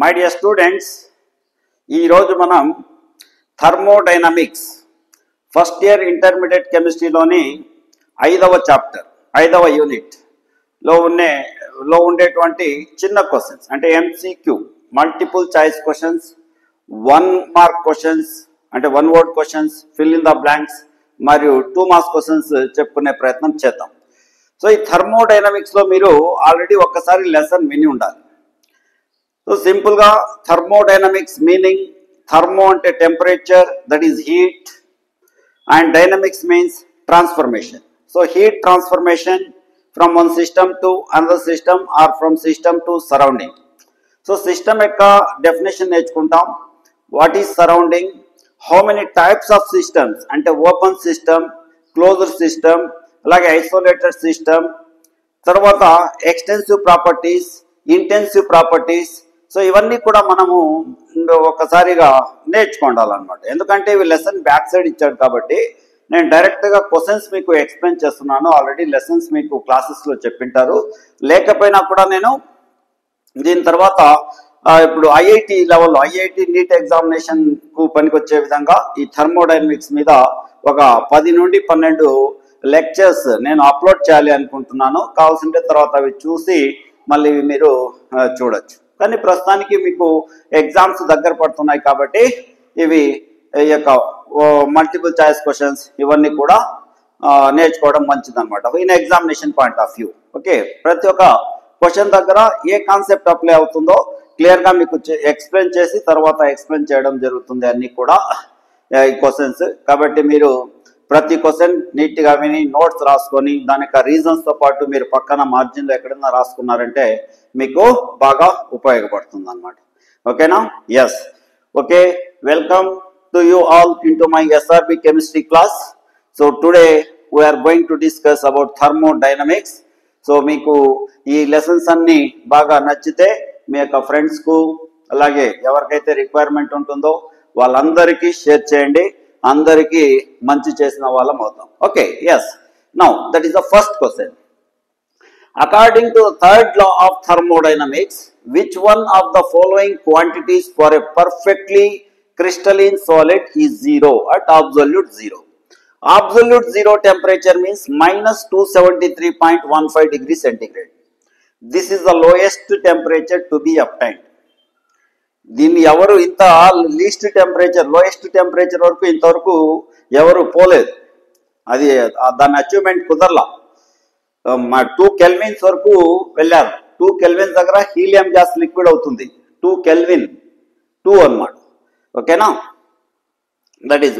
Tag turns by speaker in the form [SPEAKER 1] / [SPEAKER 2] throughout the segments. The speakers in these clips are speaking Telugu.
[SPEAKER 1] మై డియర్ స్టూడెంట్స్, ఈరోజు మనం థర్మోడైనమిక్స్ ఫస్ట్ ఇయర్ ఇంటర్మీడియట్ కెమిస్ట్రీలోని 5వ చాప్టర్ 5వ యూనిట్లో ఉండేటువంటి చిన్న క్వశ్చన్స్ అంటే MCQ multiple choice questions, 1 mark questions అంటే 1 word questions, fill in the blanks మరియు 2 మార్క్స్ క్వశ్చన్స్ చెప్పుకునే ప్రయత్నం చేద్దాం. సో ఈ థర్మోడైనమిక్స్లో మీరు ఆల్రెడీ ఒక్కసారి లెసన్ విని ఉండాలి. సో సింపుల్గా థర్మోడైనమిక్స్ మీనింగ్, థర్మో అంటే temperature, that is heat, and dynamics means transformation. So heat transformation from one system to another system or from system to surrounding. So system యొక్క డెఫినేషన్ నేర్చుకుంటాం. What is surrounding, how many types of systems అంటే ఓపెన్ సిస్టమ్, క్లోజ్డ్ సిస్టమ్, అలాగే ఐసోలేటెడ్ సిస్టమ్, తర్వాత extensive properties, intensive properties. So ఇవన్నీ కూడా మనము ఒకసారిగా నేర్చుకోవాలన్నమాట. ఎందుకంటే ఇవి లెసన్ బ్యాక్ సైడ్ ఇచ్చాడు కాబట్టి నేను డైరెక్ట్గా క్వశ్చన్స్ మీకు ఎక్స్ప్లెయిన్ చేస్తున్నాను. ఆల్రెడీ లెసన్స్ మీకు క్లాసెస్లో చెప్పింటారు. లేకపోయినా కూడా నేను దీని తర్వాత ఇప్పుడు ఐఐటి లెవెల్లో ఐఐటి నీట్ ఎగ్జామినేషన్కు పనికొచ్చే విధంగా ఈ థర్మోడైనమిక్స్ మీద ఒక 10 నుండి 12 లెక్చర్స్ నేను అప్లోడ్ చేయాలి అనుకుంటున్నాను. కావాల్సింటే తర్వాత అవి చూసి మళ్ళీ మీరు చూడొచ్చు. కానీ ప్రస్తుతానికి మీకు ఎగ్జామ్స్ దగ్గర పడుతున్నాయి కాబట్టి ఇవి ఈ యొక్క మల్టిపుల్ చాయిస్ క్వశ్చన్స్ ఇవన్నీ కూడా నేర్చుకోవడం మంచిదన్నమాట in examination point of view. Okay, ప్రతి ఒక్క క్వశ్చన్ దగ్గర ఏ కాన్సెప్ట్ అప్లై అవుతుందో క్లియర్గా మీకు ఎక్స్ప్లెయిన్ చేసి తర్వాత ఎక్స్ప్లెయిన్ చేయడం జరుగుతుంది అన్నీ కూడా ఈ క్వశ్చన్స్. కాబట్టి మీరు ప్రతి క్వశ్చన్ నీట్గా విని నోట్స్ రాసుకొని దాని యొక్క రీజన్స్తో పాటు మీరు పక్కన మార్జిన్లో ఎక్కడైనా రాసుకున్నారంటే మీకు బాగా ఉపయోగపడుతుంది అన్నమాట. ఓకేనా? Yes. Okay, welcome to you all into my SRB chemistry class. So today we are going to discuss about thermodynamics. So మీకు ఈ లెసన్స్ అన్ని బాగా నచ్చితే మీ యొక్క ఫ్రెండ్స్కు అలాగే ఎవరికైతే రిక్వైర్మెంట్ ఉంటుందో వాళ్ళందరికీ షేర్ చేయండి. అందరికీ మంచి చేసిన వాళ్ళం అవుతాం. Okay, yes. Now that is the first question. According to the third law of thermodynamics, which one of the following quantities for a perfectly crystalline solid is zero at absolute zero? Absolute zero temperature means minus 273.15 degrees centigrade. This is the lowest temperature to be obtained. దీన్ని ఎవరు ఇంత లీస్ట్ టెంపరేచర్ లోయెస్ట్ టెంపరేచర్ వరకు ఇంతవరకు ఎవరు పోలేదు. అది దాని అచీవ్మెంట్ కుదరలా. 2 కెల్విన్స్ వరకు వెళ్ళారు. 2 కెల్విన్స్ దగ్గర హీలియం గ్యాస్ లిక్విడ్ అవుతుంది. 2 కెల్విన్ 2 అన్నమాట. ఓకేనా? దట్ ఈస్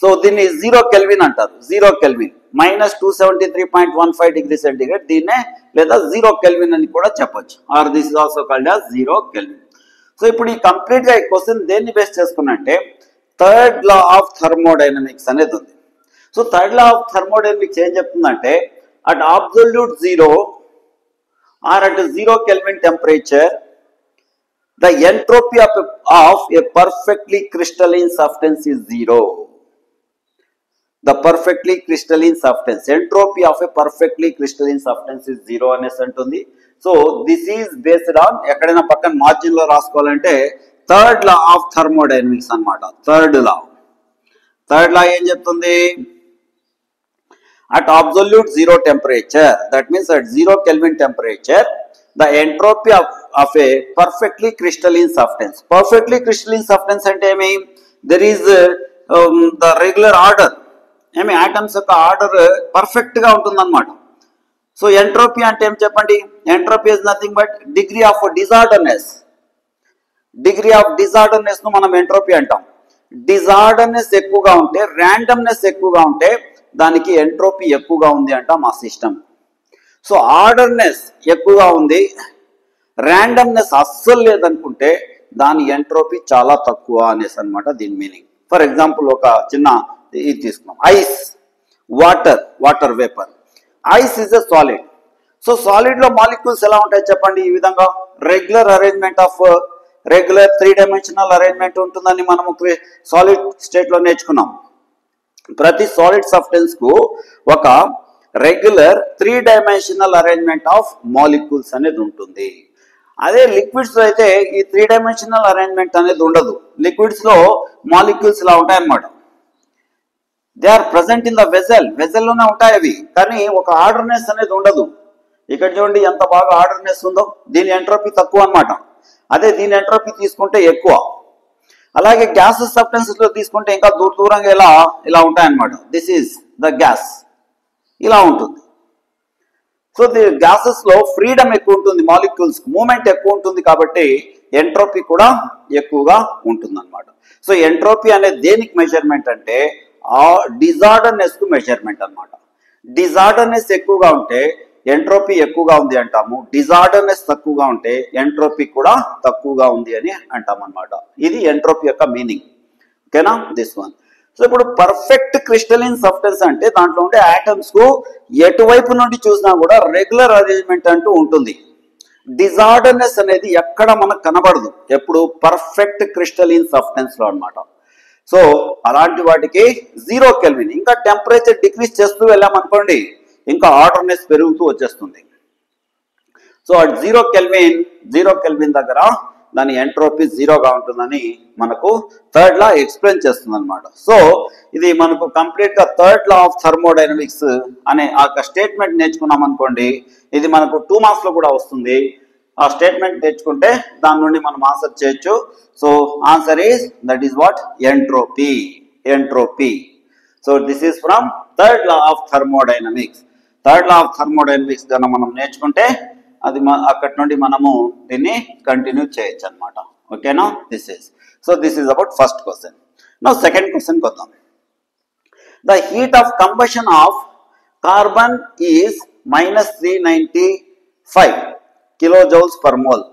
[SPEAKER 1] సో దీన్ని 0 కెల్విన్ అంటారు. 0 కెల్విన్ మైనస్ 273.15 డిగ్రీ సెంటిగ్రేడ్, దీన్నే లేదా 0 కెల్విన్ అని కూడా చెప్పొచ్చు. Or this is also called as 0 kelvin. So ఇప్పుడు ఈ కంప్లీట్గా ఈ క్వశ్చన్ దేన్ని బేస్ చేసుకున్నంటే థర్డ్ లా ఆఫ్ థర్మోడైనమిక్స్ అనేది ఉంది. So third law of thermodynamics ఏం చెప్తుందంటే at absolute zero or at 0 Kelvin temperature, the entropy of a perfectly crystalline substance is zero. The perfectly crystalline substance, entropy of a perfectly crystalline substance is zero అనేసి అంటుంది. So this is based on ఎక్కడైనా పక్కన మార్జిన్ లో రాసుకోవాలంటే థర్డ్ లా ఆఫ్ థర్మోడైనమిక్స్ అన్నమాట. థర్డ్ లా ఏం చెప్తుంది? At absolute zero temperature, that means at 0 Kelvin temperature, the entropy of a perfectly crystalline substance. Perfectly crystalline substance అంటే ఏమి? There is the regular order. ఏమి ఆటమ్స్ యొక్క ఆర్డర్ పర్ఫెక్ట్ గా ఉంటుందన్నమాట. సో ఎంట్రోపీ అంటే ఏం చెప్పండి? Entropy is nothing but degree of disorderness. Degree of disorderness ను మనం ఎంట్రోపీ అంటాం. డిజార్డర్నెస్ ఎక్కువగా ఉంటే, ర్యాండమ్నెస్ ఎక్కువగా ఉంటే దానికి ఎంట్రోపీ ఎక్కువగా ఉంది అంటాం ఆ సిస్టమ్. సో ఆర్డర్నెస్ ఎక్కువగా ఉంది, ర్యాండమ్నెస్ అస్సలు లేదనుకుంటే దాని ఎంట్రోపీ చాలా తక్కువ అనేసి అనమాట దీని మీనింగ్. ఫర్ ఎగ్జాంపుల్ ఒక చిన్న ఇది తీసుకున్నాం. Ice, water vapour. Ice is a solid. So solid లో మాలిక్యూల్స్ ఎలా ఉంటాయి చెప్పండి? ఈ విధంగా regular arrangement of regular 3 dimensional arrangement ఉంటుందని మనము సాలిడ్ స్టేట్ లో నేర్చుకున్నాం. ప్రతి సాలిడ్ సబ్స్టెన్స్ కు ఒక regular 3 dimensional arrangement of molecules అనేది ఉంటుంది. అదే లిక్విడ్స్ లో అయితే ఈ 3 డైమెన్షనల్ అరేంజ్మెంట్ అనేది ఉండదు. లిక్విడ్స్ లో మాలిక్యూల్స్ ఇలా ఉంటాయన్నమాట. They are present in the vessel లోనే ఉంటాయి అవి, కానీ ఒక ఆర్డర్నెస్ అనేది ఉండదు. ఇక్కడ చూడండి ఎంత బాగా ఆర్డర్నెస్ ఉందో. దీని ఎంట్రోపీ తక్కువ అన్నమాట. అదే దీని ఎంట్రోపీ తీసుకుంటే ఎక్కువ. అలాగే గ్యాసెస్ సబ్స్టెన్సెస్ లో తీసుకుంటే ఇంకా దూరంగా ఇలా ఉంటాయన్నమాట. దిస్ ఈజ్ ద గ్యాస్, ఇలా ఉంటుంది. సో ది గ్యాసెస్ లో ఫ్రీడమ్ ఎక్కువ ఉంటుంది, మాలిక్యూల్స్ మూమెంట్ ఎక్కువ ఉంటుంది, కాబట్టి ఎంట్రోపీ కూడా ఎక్కువగా ఉంటుంది అనమాట. సో ఎంట్రోపీ అనేది దేనికి మెజర్మెంట్ అంటే ఆ డిజార్డర్నెస్ కు మెజర్మెంట్ అనమాట. డిజార్డర్నెస్ ఎక్కువగా ఉంటే ఎంట్రోపీ ఎక్కువగా ఉంది అంటాము, డిజార్డర్నెస్ తక్కువగా ఉంటే ఎంట్రోపీ కూడా తక్కువగా ఉంది అని అంటాం అనమాట. ఇది ఎంట్రోపీ యొక్క మీనింగ్. ఓకేనా, దిస్ వన్. సో ఇప్పుడు పర్ఫెక్ట్ క్రిస్టలిన్ సబ్స్టెన్స్ అంటే దాంట్లో ఉండే ఆటమ్స్ కు ఎటువైపు నుండి చూసినా కూడా రెగ్యులర్ అరేంజ్మెంట్ అంటూ ఉంటుంది. డిజార్డర్నెస్ అనేది ఎక్కడ మనకు కనబడదు ఎప్పుడు పర్ఫెక్ట్ క్రిస్టలిన్ సబ్స్టెన్స్ లో అనమాట. సో అలాంటి వాటికి 0 కెల్విన్, ఇంకా టెంపరేచర్ డిక్రీజ్ చేస్తూ వెళ్ళామనుకోండి ఇంకా ఆర్డర్నెస్ పెరుగుతూ వచ్చేస్తుంది. సో అట్ 0 కెల్విన్ దగ్గర దాని ఎంట్రోపీ 0గా ఉంటుందని మనకు థర్డ్ లా ఎక్స్ప్లెయిన్ చేస్తుంది అనమాట. సో ఇది మనకు కంప్లీట్ గా థర్డ్ లా ఆఫ్ థర్మోడైనమిక్స్ అనే ఆ స్టేట్మెంట్ నేర్చుకున్నాం అనుకోండి, ఇది మనకు 2 మార్క్స్ లో కూడా వస్తుంది. ఆ స్టేట్మెంట్ నేర్చుకుంటే దాని నుండి మనం ఆన్సర్ చేయొచ్చు. So answer is that is what entropy. So this is from third law of thermodynamics. Third law of thermodynamics కన్నా మనం నేర్చుకుంటే అది అక్కడి నుండి మనము దీన్ని కంటిన్యూ చేయొచ్చు అనమాట. ఓకేనా, this is about first question. Now second question కొద్దాం. The heat of combustion of carbon is -395 kilojoules per mole.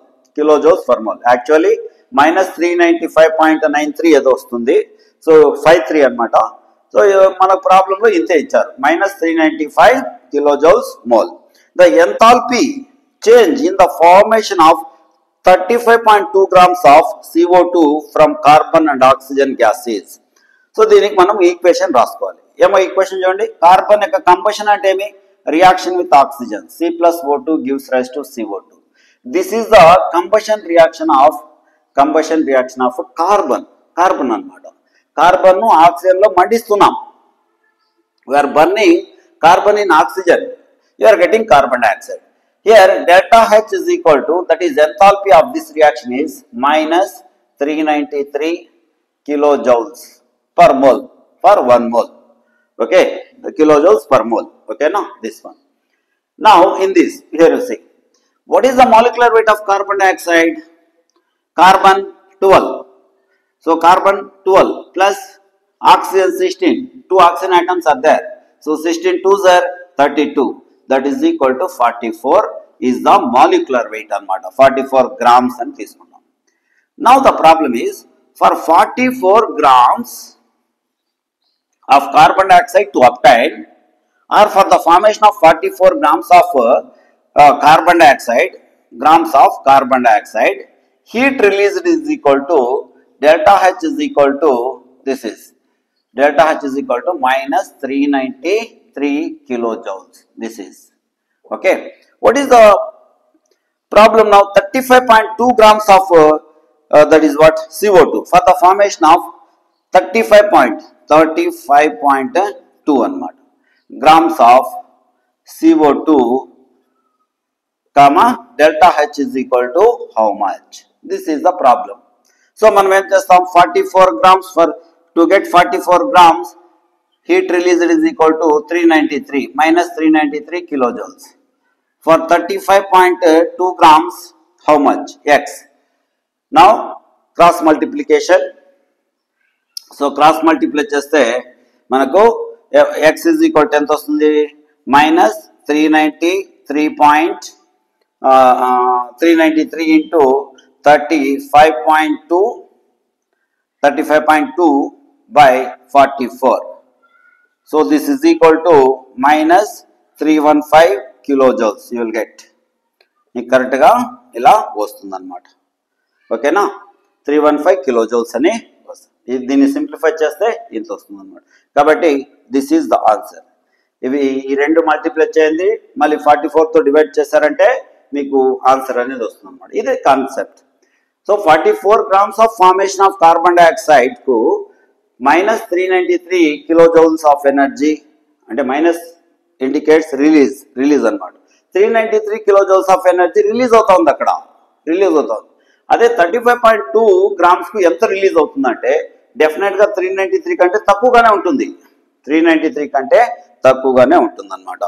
[SPEAKER 1] Actually -395.93 ఏదో వస్తుంది. సో 53 అనమాట. సో మన ప్రాబ్లంలో ఇంతే ఇచ్చారు, -395 kilojoules mole. The enthalpy change in the formation of 35.2 grams of CO2 from carbon and oxygen gases. So దీనికి మనం ఈక్వేషన్ రాసుకోవాలి. ఏమో ఈక్వేషన్ చూడండి. కార్బన్ యొక్క కంబషన్ అంటే ఏమి? Reaction with oxygen, C+O2 gives rise to CO2. This is the combustion reaction of carbon అన్నమాట. కార్బన్ ను ఆక్సిజన్ లో మండిస్తున్నాం. We are burning carbon in oxygen, you are getting carbon dioxide. Here delta H is equal to, that is enthalpy of this reaction is -393 kilojoules per mole for 1 mole. Okay, the kilojoules per mole. Okay, now this one. Now in this, here you see, what is the molecular weight of carbon dioxide? Carbon 12. So carbon 12 plus oxygen 16. 2 oxygen atoms are there. So 16 2s are 32. That is equal to 44 is the molecular weight anamata. 44 grams అని తీసుకుంటాం. Now the problem is, for 44 grams of carbon dioxide to obtain, or for the formation of 44 grams of carbon dioxide, heat released is equal to delta H is equal to, this is delta H is equal to -393 kilojoules. This is okay. What is the problem now? 35.2 grams of that is what CO2 for the formation of 35.2 anamata grams of CO2 comma delta H is equal to how much? This is the problem. So మనం ఏం చేస్తాం? 44 grams to get 44 grams heat released is equal to 393 -393 kilojoules. For 35.2 grams, how much? X. Now cross multiplication. So cross multiply cheste manaku X is equal to ఎంత వస్తుంది? -393 into 35.2 by 44. So this is equal to -315 kilojoules you will get. మీకు కరెక్ట్ గా ఇలా వస్తుంది అనమాట. ఓకేనా, 315 kilojoules అని వస్తుంది. దీన్ని సింప్లిఫై చేస్తే ఇంత వస్తుంది అనమాట. కాబట్టి దిస్ ఈజ్ ద ఆన్సర్. ఇవి ఈ రెండు మల్టిప్లై చేయండి, మళ్ళీ 44 తో డివైడ్ చేశారంటే మీకు ఆన్సర్ అనేది వస్తుంది అన్నమాట. ఇదే concept. So 44 grams of formation of carbon dioxide కు -393 kilojoules ఆఫ్ ఎనర్జీ, అంటే మైనస్ ఇండికేట్స్ రిలీజ్ అన్నమాట. 393 kilojoules ఆఫ్ ఎనర్జీ రిలీజ్ అవుతుంది, అక్కడ రిలీజ్ అవుతుంది. అదే 35.2 grams కు ఎంత రిలీజ్ అవుతుందంటే డెఫినెట్ గా 393 కంటే తక్కువగానే ఉంటుంది, 393 కంటే తక్కువగానే ఉంటుంది అనమాట.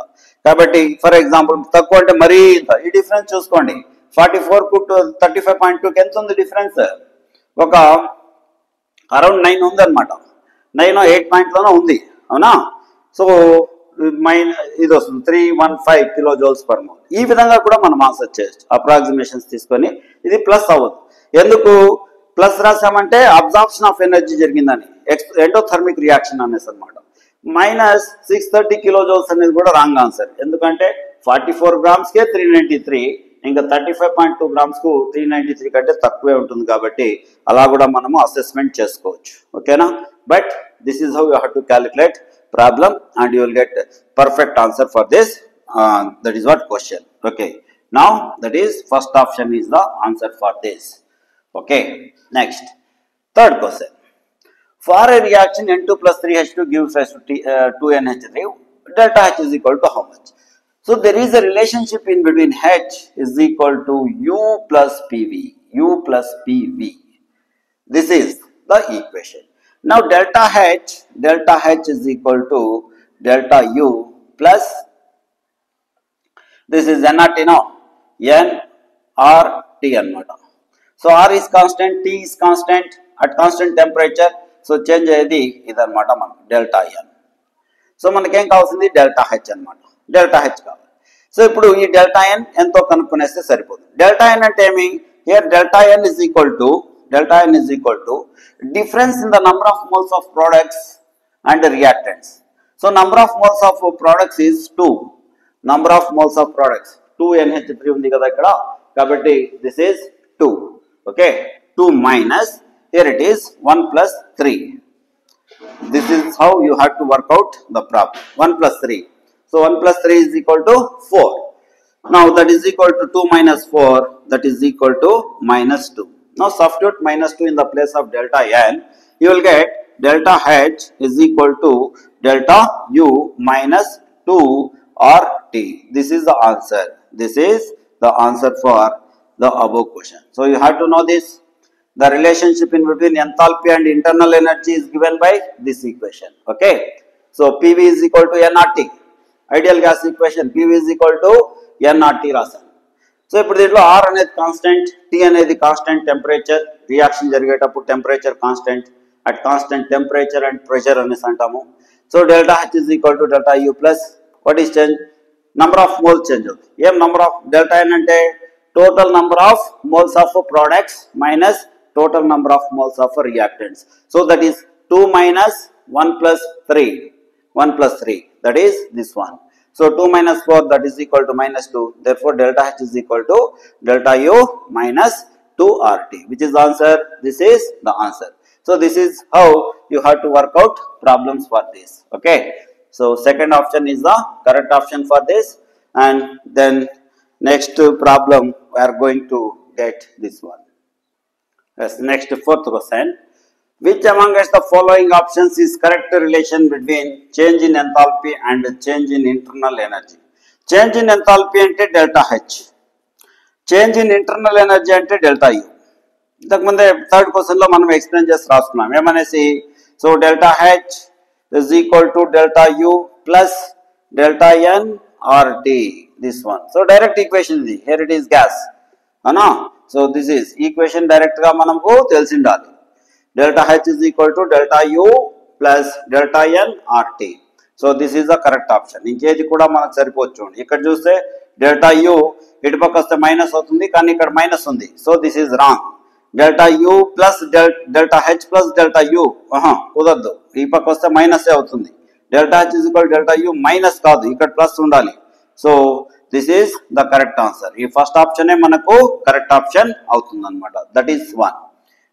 [SPEAKER 1] కాబట్టి ఫర్ ఎగ్జాంపుల్ తక్కువ అంటే మరీ ఈ డిఫరెన్స్ చూసుకోండి, 44 కు 35.2 ఎంత ఉంది డిఫరెన్స్, ఒక అరౌండ్ 9 ఉంది అనమాట. 9 8 పాయింట్లోనే ఉంది, అవునా. సో ఇది వస్తుంది 315 kilojoules per mole. ఈ విధంగా కూడా మనం ఆన్సర్ చేయొచ్చు, అప్రాక్సిమేషన్స్ తీసుకొని. ఇది ప్లస్ అవ్వదు, ఎందుకు ప్లస్ రాసామంటే అబ్జార్ప్షన్ ఆఫ్ ఎనర్జీ జరిగిందని, ఎండోథర్మిక్ రియాక్షన్ అనేసి అనమాట. -630 kilojoules అనేది కూడా రాంగ్ ఆన్సర్, ఎందుకంటే 44 grams-కే 393, ఇంకా 35.2 grams కు 393 కంటే తక్కువే ఉంటుంది కాబట్టి అలా కూడా మనము అసెస్మెంట్ చేసుకోవచ్చు, ఓకేనా. But this is how you have to calculate problem and you will get perfect answer for this. That is what question. Okay, now that is first option is the answer for this. Okay, next third question. For a reaction N2 plus 3H2 gives rise to 2NH3, delta H is equal to how much? So there is a relationship in between H is equal to U plus PV. U plus PV. This is the equation. Now delta H is equal to delta U plus, this is nRT now, nRT anamata. So R is constant, T is constant at constant temperature. So change అయ్యేది ఇదనమాట మనకు డెల్టా ఎన్. సో మనకేం కావాల్సింది డెల్టా హెచ్ అనమాట, డెల్టా హెచ్ కావాలి. సో ఇప్పుడు ఈ డెల్టా ఎన్ ఎంతో కనుక్కునేస్తే సరిపోతుంది. డెల్టా ఎన్ అంటే ఏమి, here delta n is equal to difference in the number of moles of products and reactants. So number of moles of products is 2, number of moles of products 2NH3 ఉంది కదా ఇక్కడ, కాబట్టి this is 2. Okay, 2 minus, here it is 1 plus 3. This is how you have to work out the problem. 1 plus 3. So 1 plus 3 is equal to 4. Now that is equal to 2 minus 4. That is equal to minus 2. Now substitute minus 2 in the place of delta n. You will get delta H is equal to delta U minus 2 RT. This is the answer. This is the answer for the above question. So you have to know this. The relationship in between enthalpy and internal energy is given by this equation. Okay, so PV is equal to nRT, ideal gas equation. PV is equal to nRT రాసాను. సో ఇప్పుడు దీంట్లో R అనేది కాన్స్టెంట్, T అనేది కాన్స్టెంట్ టెంపరేచర్, రియాక్షన్ జరిగేటప్పుడు temperature constant, at constant temperature and pressure అనేసి అంటాము. So delta H is equal to delta U plus what is change, number of moles change అవుతుంది. ఏం నంబర్ ఆఫ్ డెల్టా N అంటే total number of moles of products minus total number of moles of reactants. So that is 2 minus 1 plus 3. 1 plus 3. That is this one. So 2 minus 4, that is equal to minus 2. Therefore delta H is equal to delta U minus 2 RT. Which is the answer? This is the answer. So this is how you have to work out problems for this. Okay. So second option is the correct option for this. And then next problem we are going to get this one. Yes, next fourth question. Which amongst the following options is correct relation between change in enthalpy and change in internal energy? Change in enthalpy ante delta H, change in internal energy ante delta U. ఇంతకు ముందే థర్డ్ క్వశ్చన్ లో మనం ఎక్స్ప్లెయిన్ చేసి రాసుకున్నాం ఏమనేసి. So delta H is equal to delta U plus delta N RT, this one. So direct equation ఇది, here it is gas, అవునా. So this is equation direct గా మనకు తెలిసి ఉండాలి. Delta H is equal to delta U plus delta N RT. So this is the correct option. ఇంకేది కూడా మనకు సరిపోవచ్చు. ఇక్కడ చూస్తే డెల్టా U ఇటు పక్క వస్తే మైనస్ అవుతుంది, కానీ ఇక్కడ మైనస్ ఉంది. So this is wrong. Delta U plus delta H plus delta U కుదరదు, ఈ పక్క వస్తే మైనస్ అవుతుంది. Delta H is equal to delta U minus కాదు, ఇక్కడ ప్లస్ ఉండాలి. So this is the correct answer. ఈ ఫస్ట్ ఆప్షనే మనకు కరెక్ట్ ఆప్షన్ అవుతుంది అనమాట. That is one.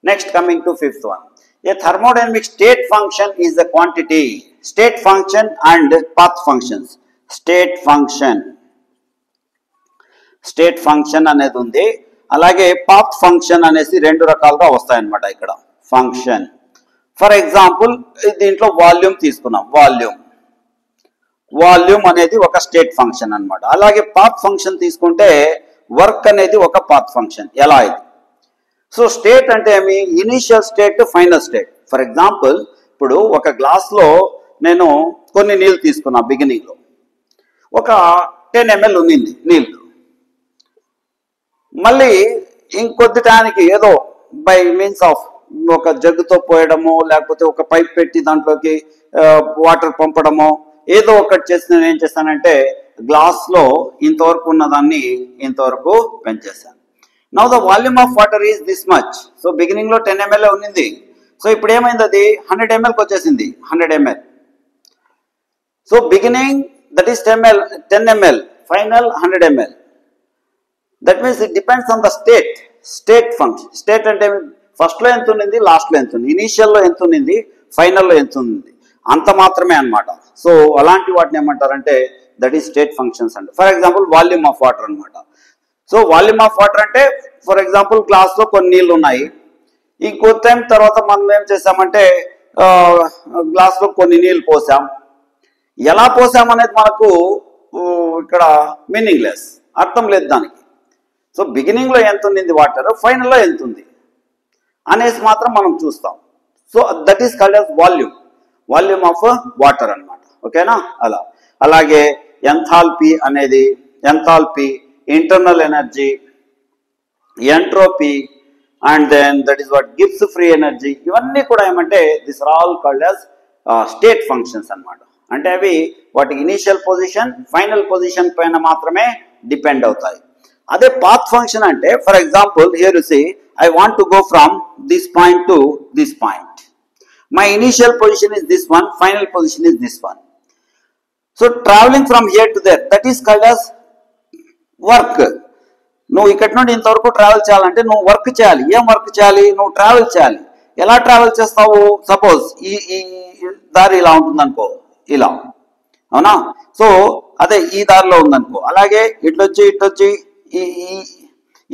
[SPEAKER 1] Next coming to fifth one. A thermodynamic state function is the quantity. State function and path functions. State function. State function అనేది ఉంది. అలాగే పాత్ ఫంక్షన్ అనేసి రెండు రకాలుగా వస్తాయన్నమాట ఇక్కడ ఫంక్షన్. ఫర్ ఎగ్జాంపుల్ దీంట్లో వాల్యూమ్ తీసుకున్నాం. వాల్యూమ్ అనేది ఒక స్టేట్ ఫంక్షన్ అన్నమాట. అలాగే పాత్ ఫంక్షన్ తీసుకుంటే వర్క్ అనేది ఒక పాత్ ఫంక్షన్. ఎలా ఇది? సో స్టేట్ అంటే ఏమి? Initial state, final state. For example ఇప్పుడు ఒక గ్లాస్లో నేను కొన్ని నీళ్ళు తీసుకున్నా. బిగినింగ్లో ఒక 10 ml ఉన్నింది నీళ్ళు. మళ్ళీ ఇంకొద్ది టైంకి ఏదో బై మీన్స్ ఆఫ్ ఒక జగ్గుతో పోయడము, లేకపోతే ఒక పైప్ పెట్టి దాంట్లోకి వాటర్ పంపడము, ఏదో ఒకటి చేసి నేను ఏం చేస్తానంటే గ్లాస్లో ఇంతవరకు ఉన్నదాన్ని ఇంతవరకు పెంచేస్తాను. Now the volume of water is this much. So బిగినింగ్లో 10 ml ఉన్నింది. సో ఇప్పుడు ఏమైంది? అది 100 mlకి వచ్చేసింది. 100 ml. So beginning that is 10 ml, final 100 ml. That means it depends on the state function. State అంటే ఫస్ట్లో ఎంత ఉన్నింది, లాస్ట్లో ఎంత ఉంది, ఇనీషియల్లో ఎంత ఉన్నింది, ఫైనల్లో ఎంత ఉంది, అంత మాత్రమే అనమాట. సో అలాంటి వాటిని ఏమంటారంటే దట్ ఈస్ స్టేట్ ఫంక్షన్స్ అంటే. For example volume of water అనమాట. సో వాల్యూమ్ ఆఫ్ వాటర్ అంటే ఫర్ ఎగ్జాంపుల్ గ్లాస్లో కొన్ని నీళ్ళు ఉన్నాయి. ఇంకో టైం తర్వాత మనం ఏం చేసామంటే గ్లాస్లో కొన్ని నీళ్ళు పోసాం. ఎలా పోసామనేది మనకు ఇక్కడ మీనింగ్లెస్, అర్థం లేదు దానికి. సో బిగినింగ్లో ఎంత ఉంది వాటర్, ఫైనల్లో ఎంత ఉంది అనేసి మాత్రం మనం చూస్తాం. So that is called as volume of water అనమాట. ఓకేనా? అలాగే ఎంథాల్పీ అనేది, internal energy, entropy, and then that is what gives free energy. ఇవన్నీ కూడా ఏమంటే this are all called as state functions అనమాట. అంటే అవి వాటి ఇనీషియల్ పొజిషన్, ఫైనల్ పొజిషన్ పైన మాత్రమే డిపెండ్ అవుతాయి. అదే పాత్ ఫంక్షన్ అంటే for example here you see I want to go from this point to this point. My initial position is this one, final position is this one. So travelling from here to there, that is called as work. నువ్వు ఇక్కడ నుండి ఇంతవరకు ట్రావెల్ చేయాలంటే నువ్వు వర్క్ చేయాలి. ఏం వర్క్ చేయాలి? నువ్వు ట్రావెల్ చేయాలి. ఎలా ట్రావెల్ చేస్తావు? సపోజ్ ఈ దారి ఇలా ఉంటుంది అనుకో, ఇలా, అవునా? సో అదే ఈ దారిలో ఉందనుకో, అలాగే ఇట్లొచ్చి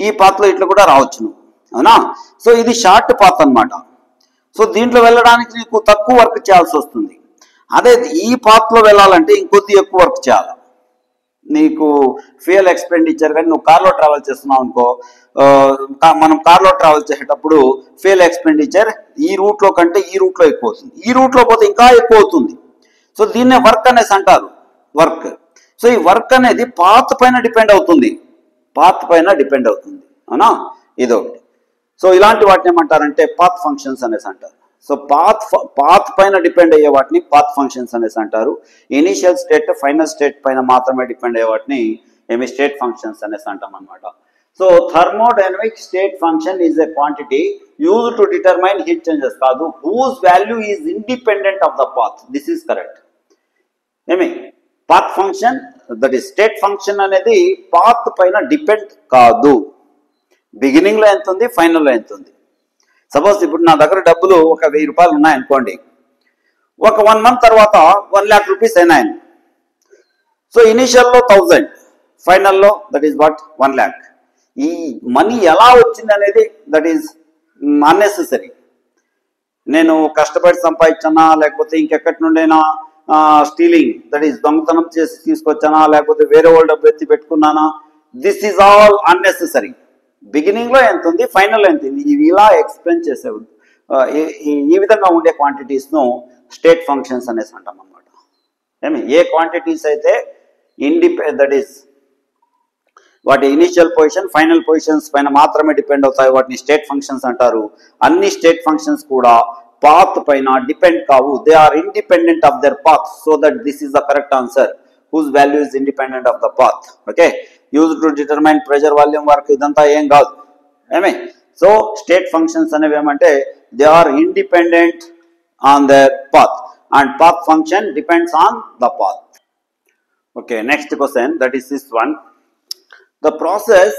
[SPEAKER 1] ఈ పాత్లో ఇట్లా కూడా రావచ్చు నువ్వు, అవునా? సో ఇది షార్ట్ పాత్ అనమాట. సో దీంట్లో వెళ్ళడానికి నీకు తక్కువ వర్క్ చేయాల్సి వస్తుంది. అదే ఈ పాత్లో వెళ్ళాలంటే ఇంకొద్ది ఎక్కువ వర్క్ చేయాలి. నీకు ఫ్యూయల్ ఎక్స్పెండిచర్, కానీ నువ్వు కార్లో ట్రావెల్ చేస్తున్నావు అనుకో, మనం కార్లో ట్రావెల్ చేసేటప్పుడు ఫ్యూయల్ ఎక్స్పెండిచర్ ఈ రూట్లో కంటే ఈ రూట్లో ఎక్కువ అవుతుంది, ఈ రూట్లో పోతే ఇంకా ఎక్కువ అవుతుంది. సో దీన్నే వర్క్ అనేసి అంటారు, వర్క్. సో ఈ వర్క్ అనేది పాత్ పైన డిపెండ్ అవుతుంది, అవునా? ఇదొకటి. సో ఇలాంటి వాటిని ఏమంటారంటే పాత్ ఫంక్షన్స్ అనేసి అంటారు. సో పాత్ పైన డిపెండ్ అయ్యే వాటిని పాత్ ఫంక్షన్స్ అనేసి అంటారు. ఇనీషియల్ స్టేట్, ఫైనల్ స్టేట్ పైన మాత్రమే డిపెండ్ అయ్యే వాటిని ఏమి స్టేట్ ఫంక్షన్స్ అనేసి అంటాం అనమాట. So thermodynamic state function is a quantity use to determine heat changes కాదు, whose value is independent of the path. This is correct. ఏమి path function, that is state function అనేది పాత్ పైన డిపెండ్ కాదు. బిగినింగ్ లో ఎంత ఉంది, ఫైనల్లో ఎంత ఉంది. సపోజ్ ఇప్పుడు నా దగ్గర డబ్బులు ఒక 1000 రూపాయలు ఉన్నాయనుకోండి, ఒక 1 month తర్వాత 1 lakh రూపీస్ అయినాయి. సో ఇనీషియల్లో 1000, ఫైనల్లో దట్ ఈస్ వాట్ 1 lakh. ఈ మనీ ఎలా వచ్చింది అనేది దట్ ఈస్ అన్నెసెసరీ. నేను కష్టపడి సంపాదించానా, లేకపోతే ఇంకెక్కడి నుండైనా స్టీలింగ్, దట్ ఈస్ దొంగతనం చేసి తీసుకొచ్చానా, లేకపోతే వేరే వాళ్ళ డబ్బు ఎత్తి పెట్టుకున్నానా, this is all unnecessary. Beginning లో ఎంత ఉంది, ఫైనల్ ఎంత ఉంది, ఇవి ఇలా ఎక్స్ప్లెయిన్ చేసే ఈ విధంగా ఉండే క్వాంటిటీస్ ను స్టేట్ ఫంక్షన్స్ అనేసి అంటాం అనమాట. ఏ క్వాంటిటీస్ అయితే దట్ ఈస్ వాటి ఇనిషియల్ పొజిషన్, ఫైనల్ పొజిషన్స్ పైన మాత్రమే డిపెండ్ అవుతాయి, వాటిని స్టేట్ ఫంక్షన్స్ అంటారు. అన్ని స్టేట్ ఫంక్షన్స్ కూడా పాత్ పైన డిపెండ్ కావు, they are independent of their path. So that this is the correct answer, whose value is independent of the path. Okay, used to determine pressure, volume, work, idantha em kaadu. So state functions anevi emante they are independent on their path, and path function depends on the path. Okay, next question, that is this one. The process,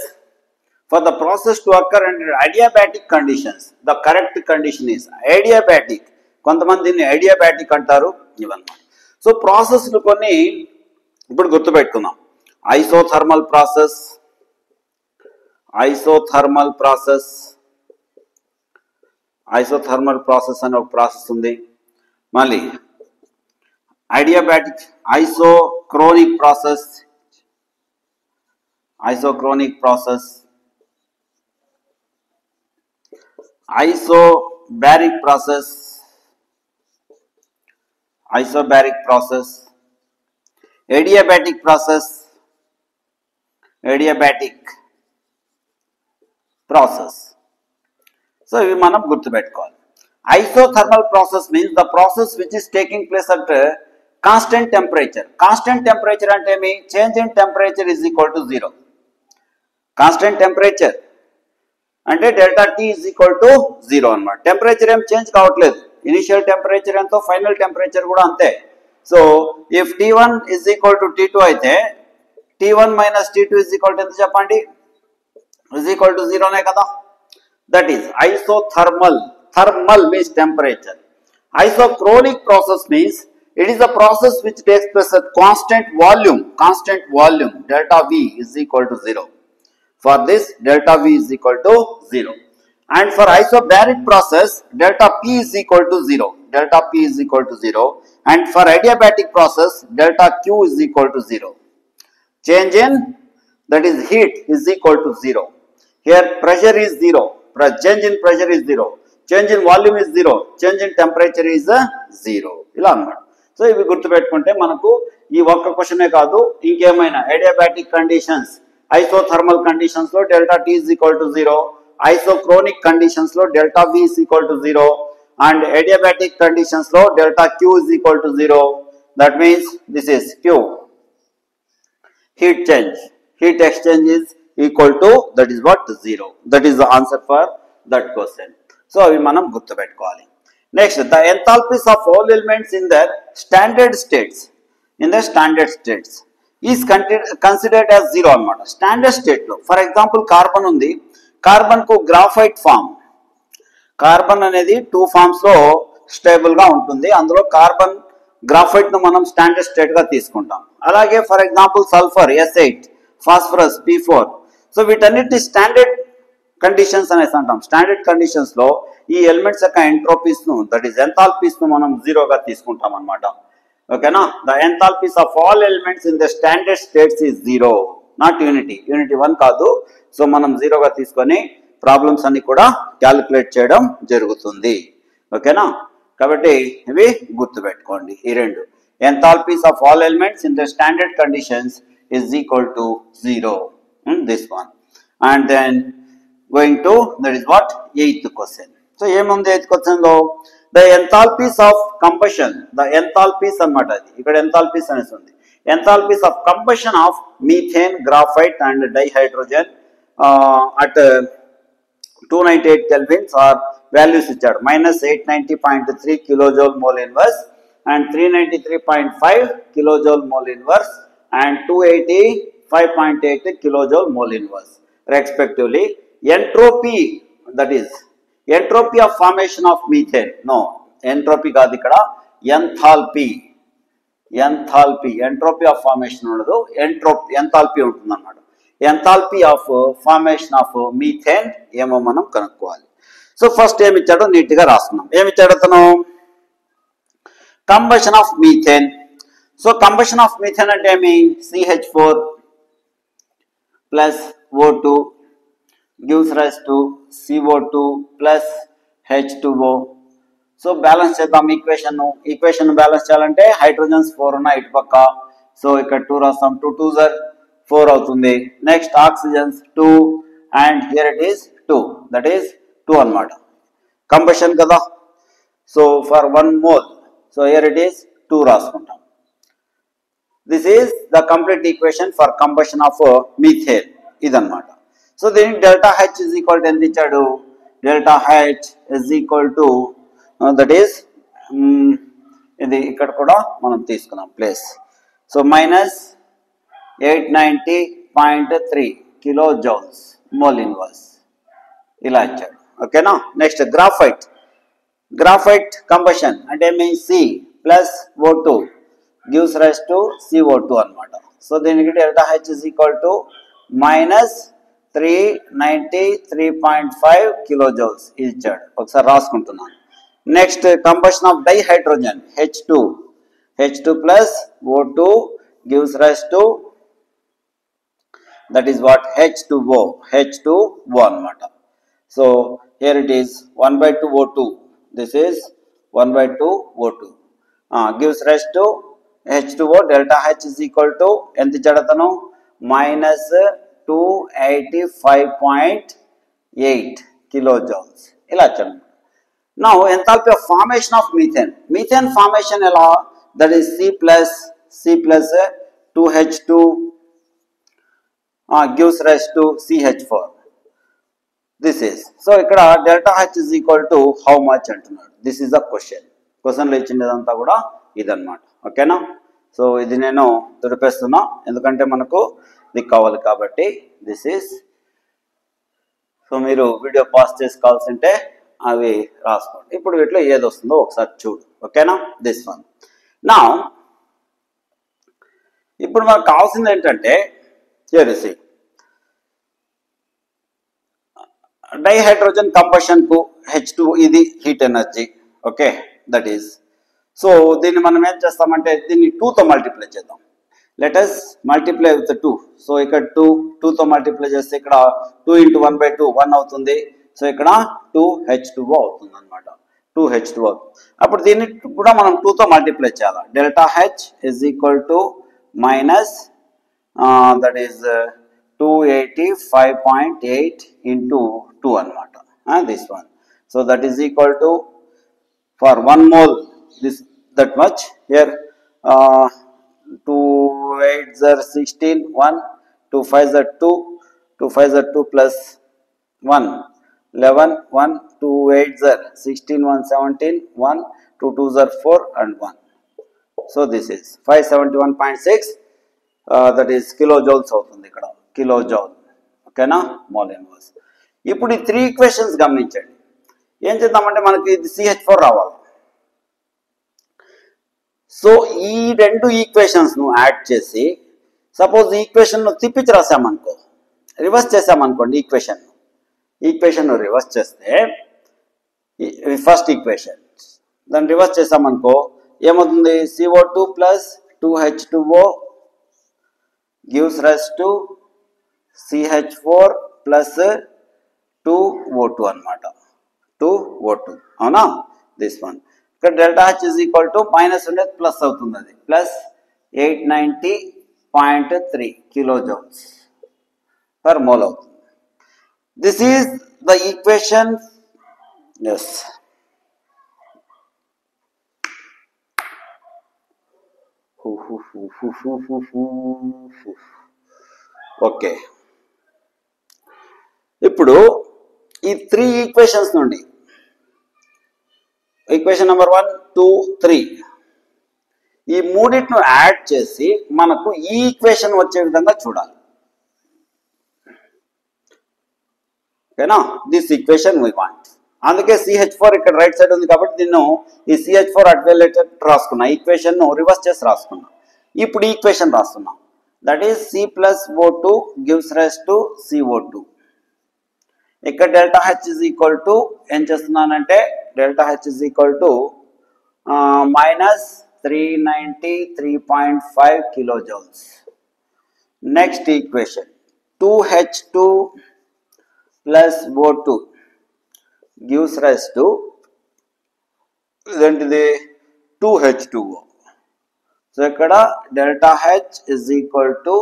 [SPEAKER 1] for the process to occur under adiabatic conditions, the correct condition is adiabatic. కొంతమంది దీన్ని adiabatic అంటారు ఇవన్నీ. సో ప్రాసెస్లు కొన్ని ఇప్పుడు గుర్తుపెట్టుకుందాం. ఐసోథర్మల్ ప్రాసెస్, ఐసోథర్మల్ ప్రాసెస్ అనే ఒక ప్రాసెస్ ఉంది. మళ్ళీ adiabatic isochronic process isobaric process adiabatic process. So ఇవి మనం గుర్తుపెట్టుకోవాలి. Isothermal process means the process which is taking place at constant temperature. Constant temperature అంటే ఏమి? Change in temperature is equal to 0. Constant temperature అంటే delta T is equal to 0 అనమాట. టెంపరేచర్ ఏం చేంజ్ కావట్లేదు. ఇనిషియల్ టెంపరేచర్ ఎంతో ఫైనల్ టెంపరేచర్ కూడా అంతే. So if T1 is equal to T2 అయితే T1 minus T2 is equal to ఎంత చెప్పండి? ఈజ్ ఈక్వల్ టు 0నే కదా. That is isothermal. Thermal means temperature. Isochronic process means it is a process which takes place at constant volume. Delta V is equal to 0. For this, delta V is equal to 0. And for isobaric process, delta P is equal to 0. And for adiabatic process, delta Q is equal to 0. Change in, that is heat, is equal to 0. Here pressure is 0. Change in pressure is 0. Change in volume is 0. Change in temperature is 0. ఇలా అన్నమాట. సో ఇవి గుర్తుపెట్టుకుంటే మనకు ఈ ఒక్క క్వశ్చనే కాదు, ఇంకేమైనా adiabatic కండిషన్స్, ఐసోథర్మల్ కండిషన్స్ లో delta T is equal to 0, isochronic conditions లో delta V is equal to 0, and adiabatic conditions లో delta Q is equal to 0. That means this is Q. Heat exchange is equal to, that is what, 0. That is the answer for that question. So అవి మనం గుర్తుపెట్టుకోవాలి. Next, the enthalpies of all elements in their standard states is considered as 0 అన్నమాట. స్టాండర్డ్ స్టేట్ లో ఫర్ ఎగ్జాంపుల్ కార్బన్ ఉంది. కార్బన్ కు గ్రాఫైట్ ఫామ్, కార్బన్ అనేది 2 ఫార్మ్స్ లో స్టేబుల్ గా ఉంటుంది. అందులో కార్బన్ గ్రాఫైట్ ను మనం స్టాండర్డ్ స్టేట్ గా తీసుకుంటాం. అలాగే for example sulphur S8, phosphorus P4. So వీటన్నిటి స్టాండర్డ్ కండిషన్స్ అనేసి అంటాం. స్టాండర్డ్ కండిషన్స్ లో ఈ ఎలిమెంట్స్ యొక్క ఎంట్రోపీస్ ను, దట్ ఈస్ ఎంథాల్పీస్ ను మనం 0 గా తీసుకుంటాం అన్నమాట. ఓకేనా? The enthalpies of all elements in the standard states is 0, not unity 1 కాదు. సో మనం 0 గా తీసుకొని ప్రాబ్లమ్స్ అన్ని కూడా క్యాలిక్యులేట్ చేయడం జరుగుతుంది. ఓకేనా? కాబట్టి ఇవి గుర్తుపెట్టుకోండి ఈ రెండు. Enthalpies of all elements in the standard conditions is equal to 0 in this one. And then going to, that is what, 8th question. So ఏముంది 8th question లో? The enthalpies of combustion, the enthalpies అన్నమాట. అది ఇక్కడ enthalpies అనేసి ఉంది. Enthalpies of combustion of methane, graphite and dihydrogen at 298 kelvins or values ఇచ్చాడు. -890.3 kilojoule mole inverse and 393.5 kilojoule mole inverse and 285.8 kilojoule mole inverse respectively. Entropy, that is entropy of formation of methane, no, entropy కాదు ఇక్కడ, enthalpy entropy of formation ఉండదు, enthalpy ఉంటుంది అన్నమాట. Enthalpy of formation of methane ఏమో మనం కనుక్కోవాలి. సో ఫస్ట్ ఏమి ఇచ్చాడో నీట్ గా రాస్తున్నాం. ఏమి ఇచ్చాడు అతను? Combustion of methane. So combustion of methane అంటే ఏమి? CH4 plus O2 gives rise to CO2 plus H2O. So balance చేద్దాం ఈక్వేషన్ బ్యాలెన్స్ చేయాలంటే హైడ్రోజన్స్ 4 ఉన్నాయి ఇటు పక్క. సో ఇక్కడ 2 రాస్తాం, 2 2s are 4 అవుతుంది. Next oxygens 2 and here it is 2, that is 2 అన్నమాట. కంబషన్ కదా. So for 1 mole, so here it is 2 రాసుకుంటాం. This is the complete equation for combustion of methane ఇదన్నమాట. సో దీనికి delta H is equal to ఎంత ఇచ్చాడు? Delta H is equal to, that is ఇది ఇక్కడ కూడా మనం తీసుకున్నాం place. So -890.3 kilojoules mole inverse ఇలా ఇచ్చాడు. ఓకేనా? నెక్స్ట్ గ్రాఫైట్ కంబషన్ అంటే means C plus O2 gives rise to CO2 అన్నమాట. సో దీనికి delta H is equal to 393.5 kilojoules ఇచ్చాడు. ఒకసారి రాసుకుంటున్నాను. Next combustion of dihydrogen H2 plus O2 gives rise to, that is what, H2O అన్నమాట. So here it is 1/2 O2. This is 1/2 O2. Gives rise to H2O. Delta H is equal to ఎంత ఇచ్చాడతను minus 285.8 kilojoules ఇలా ఇచ్చాడు. Now enthalpy of formation of methane formation ఎలా, that is C plus 2H2 gives rise to CH4. This is, so ఇక్కడ delta H is equal to how much అంటున్నాడు. This is the question లో ఇచ్చినదంతా కూడా ఇదన్నమాట. ఓకేనా? సో ఇది నేను తుడిపేస్తున్నా ఎందుకంటే మనకు ఇది కావాలి కాబట్టి. దిస్ ఈస్, సో మీరు వీడియో పాస్ చేసుకోవాల్సి ఉంటే అవి రాసుకోండి. ఇప్పుడు వీటిలో ఏది వస్తుందో ఒకసారి చూడు. ఓకేనా? This one. నా ఇప్పుడు మనకు కావాల్సింది ఏంటంటే చేసి డైహైడ్రోజన్ కంబషన్ కు H2 ఇది heat energy. Okay, that is, so దీన్ని మనం ఏం చేస్తామంటే దీన్ని 2తో మల్టిప్లై చేద్దాం. Let us multiply with 2. So ఇక్కడ 2తో మల్టిప్లై చేస్తే ఇక్కడ 2 × 1/2 1 అవుతుంది. సో ఇక్కడ 2H2O అవుతుంది అనమాట. 2H2O. అప్పుడు దీన్ని కూడా మనం 2తో మల్టిప్లై చేయాలి. Delta H is equal to minus that is 285.8 into 2 అనమాట. This one. So that is equal to, for 1 mole this that much here, 2 8s are 16, 1 2 5s are 2, 2 5s are 2 plus 1 11, 1 2 8s are 16, 1 17, 1 2 2s are 4 and 1. So this is 571.6 that is kilojoules అవుతుంది ఇక్కడ. కిలోజౌల్. ఓకేనా? Mole inverse. ఇప్పుడు ఈ 3 ఈక్వేషన్స్ గమనించండి. ఏం చేద్దామంటే మనకి ఇది CH4 రావాలి. సో ఈ 2 ఈక్వేషన్స్ ను యాడ్ చేసి, సపోజ్ ఈ ఈక్వేషన్ ను తిప్పించి రాసామనుకో, రివర్స్ చేసామనుకోండి, ఈక్వేషన్ రివర్స్ చేస్తే ఫస్ట్ ఈక్వేషన్ దాన్ని రివర్స్ చేసామనుకో ఏమవుతుంది, CO2 plus 2H2O gives rise to CH4 plus 2O2 అనమాట. 2O2 అవునా? This one. ఇక్కడ delta H is equal to minus ఉండేది ప్లస్ అవుతుంది, అది ప్లస్ 890.3 kilojoules per mole అవుతుంది. This is the equation. Yes, okay. ఇప్పుడు ఈ 3 ఈక్వేషన్స్ నుండి ఈక్వేషన్ నెంబర్ 1 2 3 ఈ మూడింటిని యాడ్ చేసి మనకు ఈ ఈక్వేషన్ వచ్చే విధంగా చూడాలి. ఓకేనా? This equation we want. అందుకే CH4 ఇక్కడ రైట్ సైడ్ ఉంది కాబట్టి నేను ఈ CH4 అటు వెళ్ళేటట్టు రాసుకున్నా, ఈక్వేషన్ ను రివర్స్ చేసి రాసుకున్నా. ఇప్పుడు ఈక్వేషన్ రాస్తున్నా, that is C plus O2 gives rise to CO2. ఇక్కడ delta H is equal to ఏం చేస్తున్నానంటే delta H is equal to minus 393.5 kilojoules. Next equation 2H2 plus O2 gives rise to ఇదేంటిది 2H2O. సో ఇక్కడ delta H is equal to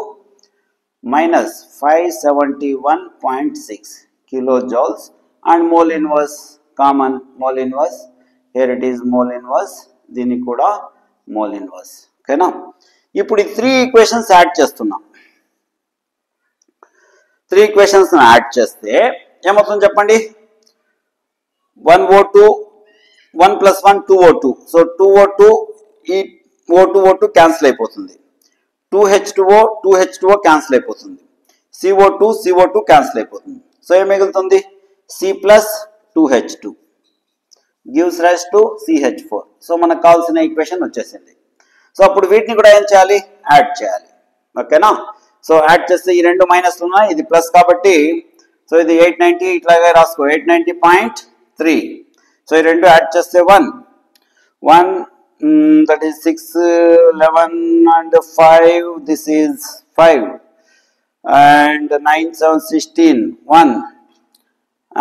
[SPEAKER 1] minus 571.6 kilojoules and mole inverse, common mole inverse, here it is mole inverse, దీనికి కూడా mole inverse. ఓకేనా? ఇప్పుడు ఈ 3 ఈక్వేషన్స్ యాడ్ చేస్తున్నా. 3 ఈక్వేషన్స్ యాడ్ చేస్తే ఏమవుతుంది చెప్పండి, 1O2 1 plus 1 2O2. So 2O2 ఈ O2 క్యాన్సిల్ అయిపోతుంది, 2H2O క్యాన్సిల్ అయిపోతుంది, CO2 క్యాన్సిల్ అయిపోతుంది. సో ఏం మిగులుతుంది, C plus 2H2 gives rise to CH4. So మనకు కావాల్సిన ఈక్వేషన్ వచ్చేసింది. సో అప్పుడు వీటిని కూడా ఏం చేయాలి, యాడ్ చేయాలి. ఓకేనా? సో యాడ్ చేస్తే ఈ రెండు మైనస్లు ఉన్నాయి, ఇది ప్లస్ కాబట్టి సో ఇది 890 ఇట్లాగే రాసుకో 890.3. సో ఈ రెండు యాడ్ చేస్తే 1 that is 6 11 and 5 this is 5 and 9 7 16 1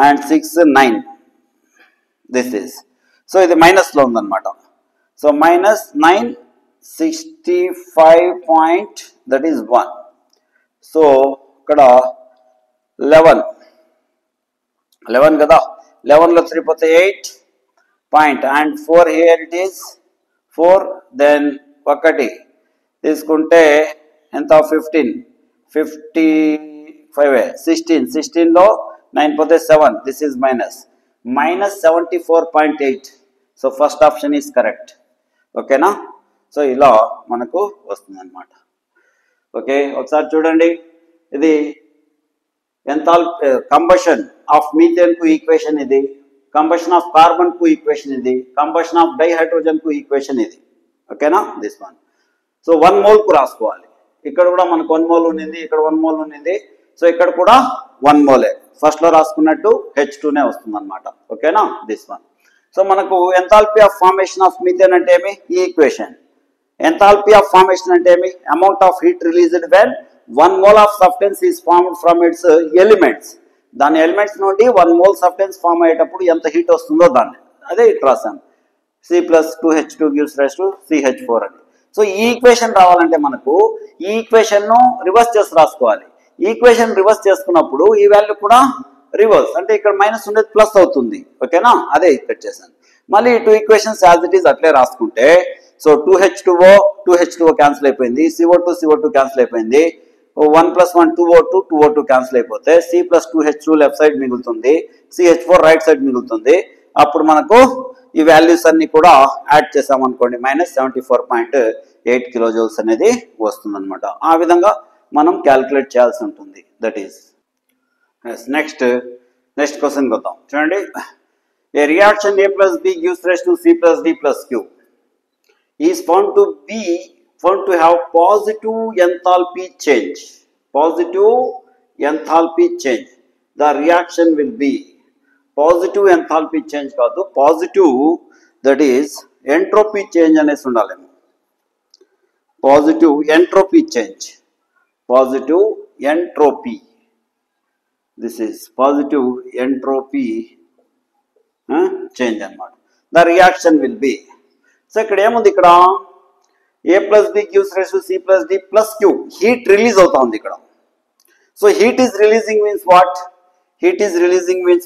[SPEAKER 1] and 6 9 this is. So ఇది మైనస్ లో ఉందన్నమాట. So minus 965 point that is 1. So ఇక్కడ 11 కదా, 11లో 3 పోతే 8 point and 4 here it is 4, then 1 తీసుకుంటే ఎంత 55 16లో 9 పోతే 7, this is minus 74.8. So first option is correct. ఓకేనా? సో ఇలా మనకు వస్తుంది అనమాట. ఓకే, ఒకసారి చూడండి. ఇది ఎంథాల్పీ కంబషన్ ఆఫ్ మీథేన్ కు ఈక్వేషన్ ఇది, కంబషన్ ఆఫ్ కార్బన్ కు ఈక్వేషన్ ఇది, కంబషన్ ఆఫ్ డైహైడ్రోజన్ కు ఈక్వేషన్ ఇది. ఓకేనా? This one. సో 1 మోల్ కు రాసుకోవాలి. ఇక్కడ కూడా మనకు 1 మోల్ ఉన్నింది, ఇక్కడ 1 మోల్ ఉన్నింది. సో ఇక్కడ కూడా 1 మోలే ఫస్ట్ లో రాసుకున్నట్టు H2నే వస్తుంది అనమాట. ఓకేనా? This one. సో మనకు enthalpy of formation of methane అంటే ఏమి? ఈ ఈక్వేషన్. ఎంథాల్పీ ఆఫ్ ఫార్మేషన్ అంటే ఏమి? Amount of heat released when 1 mole of substance is formed from it's elements. దాని ఎలిమెంట్స్ నుండి 1 mole సబ్స్టెన్స్ ఫార్మ్ అయ్యేటప్పుడు ఎంత హీట్ వస్తుందో దాన్ని అదే ఇట్ రాసాను. C+2H2 gives rise to CH4 అని. సో ఈ ఈక్వేషన్ రావాలంటే మనకు ఈ ఈక్వేషన్ ను రివర్స్ చేసి రాసుకోవాలి. ఈ ఈక్వేషన్ రివర్స్ చేసుకున్నప్పుడు ఈ వాల్యూ కూడా రివర్స్ అంటే ఇక్కడ మైనస్ ఉండేది ప్లస్ అవుతుంది. ఓకేనా? అదే ఇక్కడ చేశాను. మళ్ళీ 2 ఈక్వేషన్స్ యాజ్ ఇట్ ఈస్ అట్లే రాసుకుంటే సో 2H2O క్యాన్సిల్ అయిపోయింది, CO2 క్యాన్సిల్ అయిపోయింది, 1 + 1 2O2 క్యాన్సిల్ అయిపోతే C+2H2 లెఫ్ట్ సైడ్ మిగులుతుంది, CH4 రైట్ సైడ్ మిగులుతుంది. అప్పుడు మనకు ఈ వాల్యూస్ అన్ని కూడా యాడ్ చేసామనుకోండి -74.8 కిలోజౌల్స్ అనేది వస్తుంది అనమాట. ఆ విధంగా మనం క్యాల్కులేట్ చేయాల్సి ఉంటుంది. దట్ ఈస్ నెక్స్ట్ క్వశ్చన్ వద్దాం. చూడండి, ఏ reaction A + B gives rise to C + D + Q is found to have positive enthalpy change. The reaction will be positive enthalpy change కాదు, positive that is entropy change అనేసి ఉండాలేమో. positive entropy change. This is positive entropy change అన్నమాట. The reaction will be. So ఇక్కడ ఏముంది? ఇక్కడ A + B gives rise to C + D + Q. Heat release అవుతా ఉంది ఇక్కడ. So heat is releasing means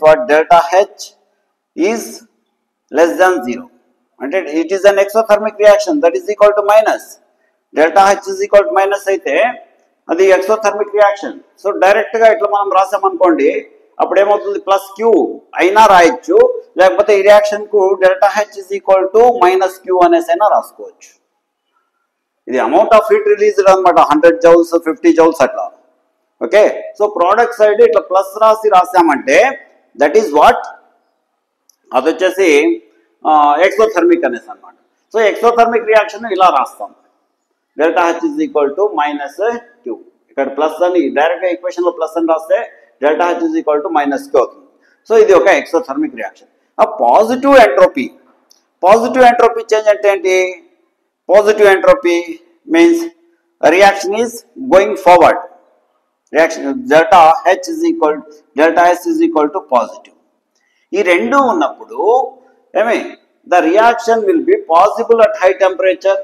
[SPEAKER 1] what? Delta H is less than 0. అంటే it is an exothermic reaction that is equal to minus. Delta H is equal to minus అయితే అది ఎక్సోథర్మిక్ రియాక్షన్. సో డైరెక్ట్ గా ఇట్లా మనం రాసామనుకోండి, అప్పుడు ఏమవుతుంది? +Q అయినా రాయొచ్చు, లేకపోతే ఈ రియాక్షన్ కు delta H is equal to -Q అనేసి అయినా రాసుకోవచ్చు. ఇది అమౌంట్ ఆఫ్ హీట్ రిలీజ్డ్ అనమాట, 100 జౌల్స్ 50 జౌల్స్ అట్లా. ఓకే, సో ప్రోడక్ట్ సైడ్ ఇట్లా ప్లస్ రాసామంటే దట్ ఈస్ వాట్? అది వచ్చేసి ఎక్సోథర్మిక్ అనేసి అనమాట. సో ఎక్సోథర్మిక్ రియాక్షన్ ఇలా రాస్తాం, delta H is equal to -Q. ఇక్కడ ప్లస్ అని డైరెక్ట్ గా ఈక్వేషన్ లో ప్లస్ అని రాస్తే delta H is equal to -Q అవుతుంది. సో ఇది ఒక ఎక్సోథర్మిక్ రియాక్షన్. ఆ పాజిటివ్ ఎంట్రోపీ చేంజ్ అంటే ఏంటి? Positive entropy means reaction is going forward. Reaction delta S is equal to positive. ఈ రెండు ఉన్నప్పుడు ఏమి? The reaction will be possible at high temperature,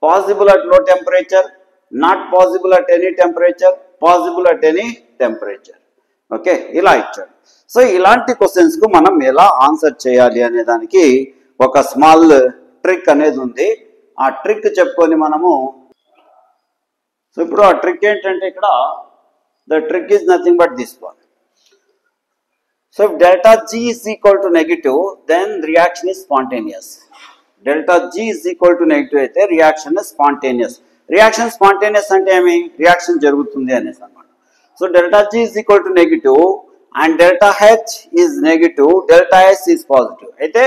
[SPEAKER 1] possible at లో temperature, not possible at any temperature, possible at any temperature. Okay, ఇలా ఇచ్చాడు. సో ఇలాంటి క్వశ్చన్స్ కు మనం ఎలా ఆన్సర్ చేయాలి అనే దానికి ఒక స్మాల్ ట్రిక్ అనేది ఉంది. ఆ ట్రిక్ చెప్పుకొని మనము, సో ఇప్పుడు ఆ ట్రిక్ ఏంటంటే ఇక్కడ the trick is nothing but this one. So if delta G is equal to negative, then reaction is spontaneous. Delta G is equal to negative అయితే రియాక్షన్ స్పాంటేనియస్. రియాక్షన్ స్పాంటేనియస్ అంటే ఏమి? రియాక్షన్ జరుగుతుంది అనేసి అన్నమాట. So delta G is equal to negative and delta H is negative, delta S is positive. అయితే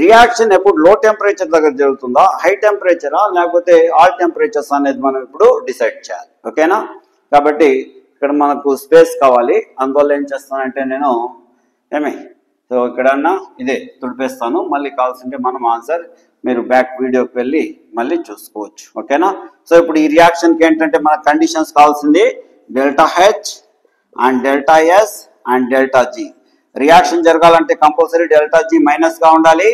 [SPEAKER 1] రియాక్షన్ ఎప్పుడు లో టెంపరేచర్ దగ్గర జరుగుతుందా, హై టెంపరేచరా, లేకపోతే ఆల్ టెంపరేచర్స్ అనేది మనం ఇప్పుడు డిసైడ్ చేయాలి. ఓకేనా? కాబట్టి ఇక్కడ మనకు స్పేస్ కావాలి, అందువల్ల ఏం చేస్తానంటే నేను సో ఇక్కడన్నా ఇదే తుడిపేస్తాను, మళ్ళీ కావాల్సింటే మనం ఆన్సర్ మీరు బ్యాక్ వీడియోకి వెళ్ళి మళ్ళీ చూసుకోవచ్చు. ఓకేనా? సో ఇప్పుడు ఈ రియాక్షన్కి ఏంటంటే మన కండిషన్స్ కావాల్సింది delta H and delta S and delta G. Reaction జరగాలంటే కంపల్సరీ డెల్టా జీ మైనస్గా ఉండాలి.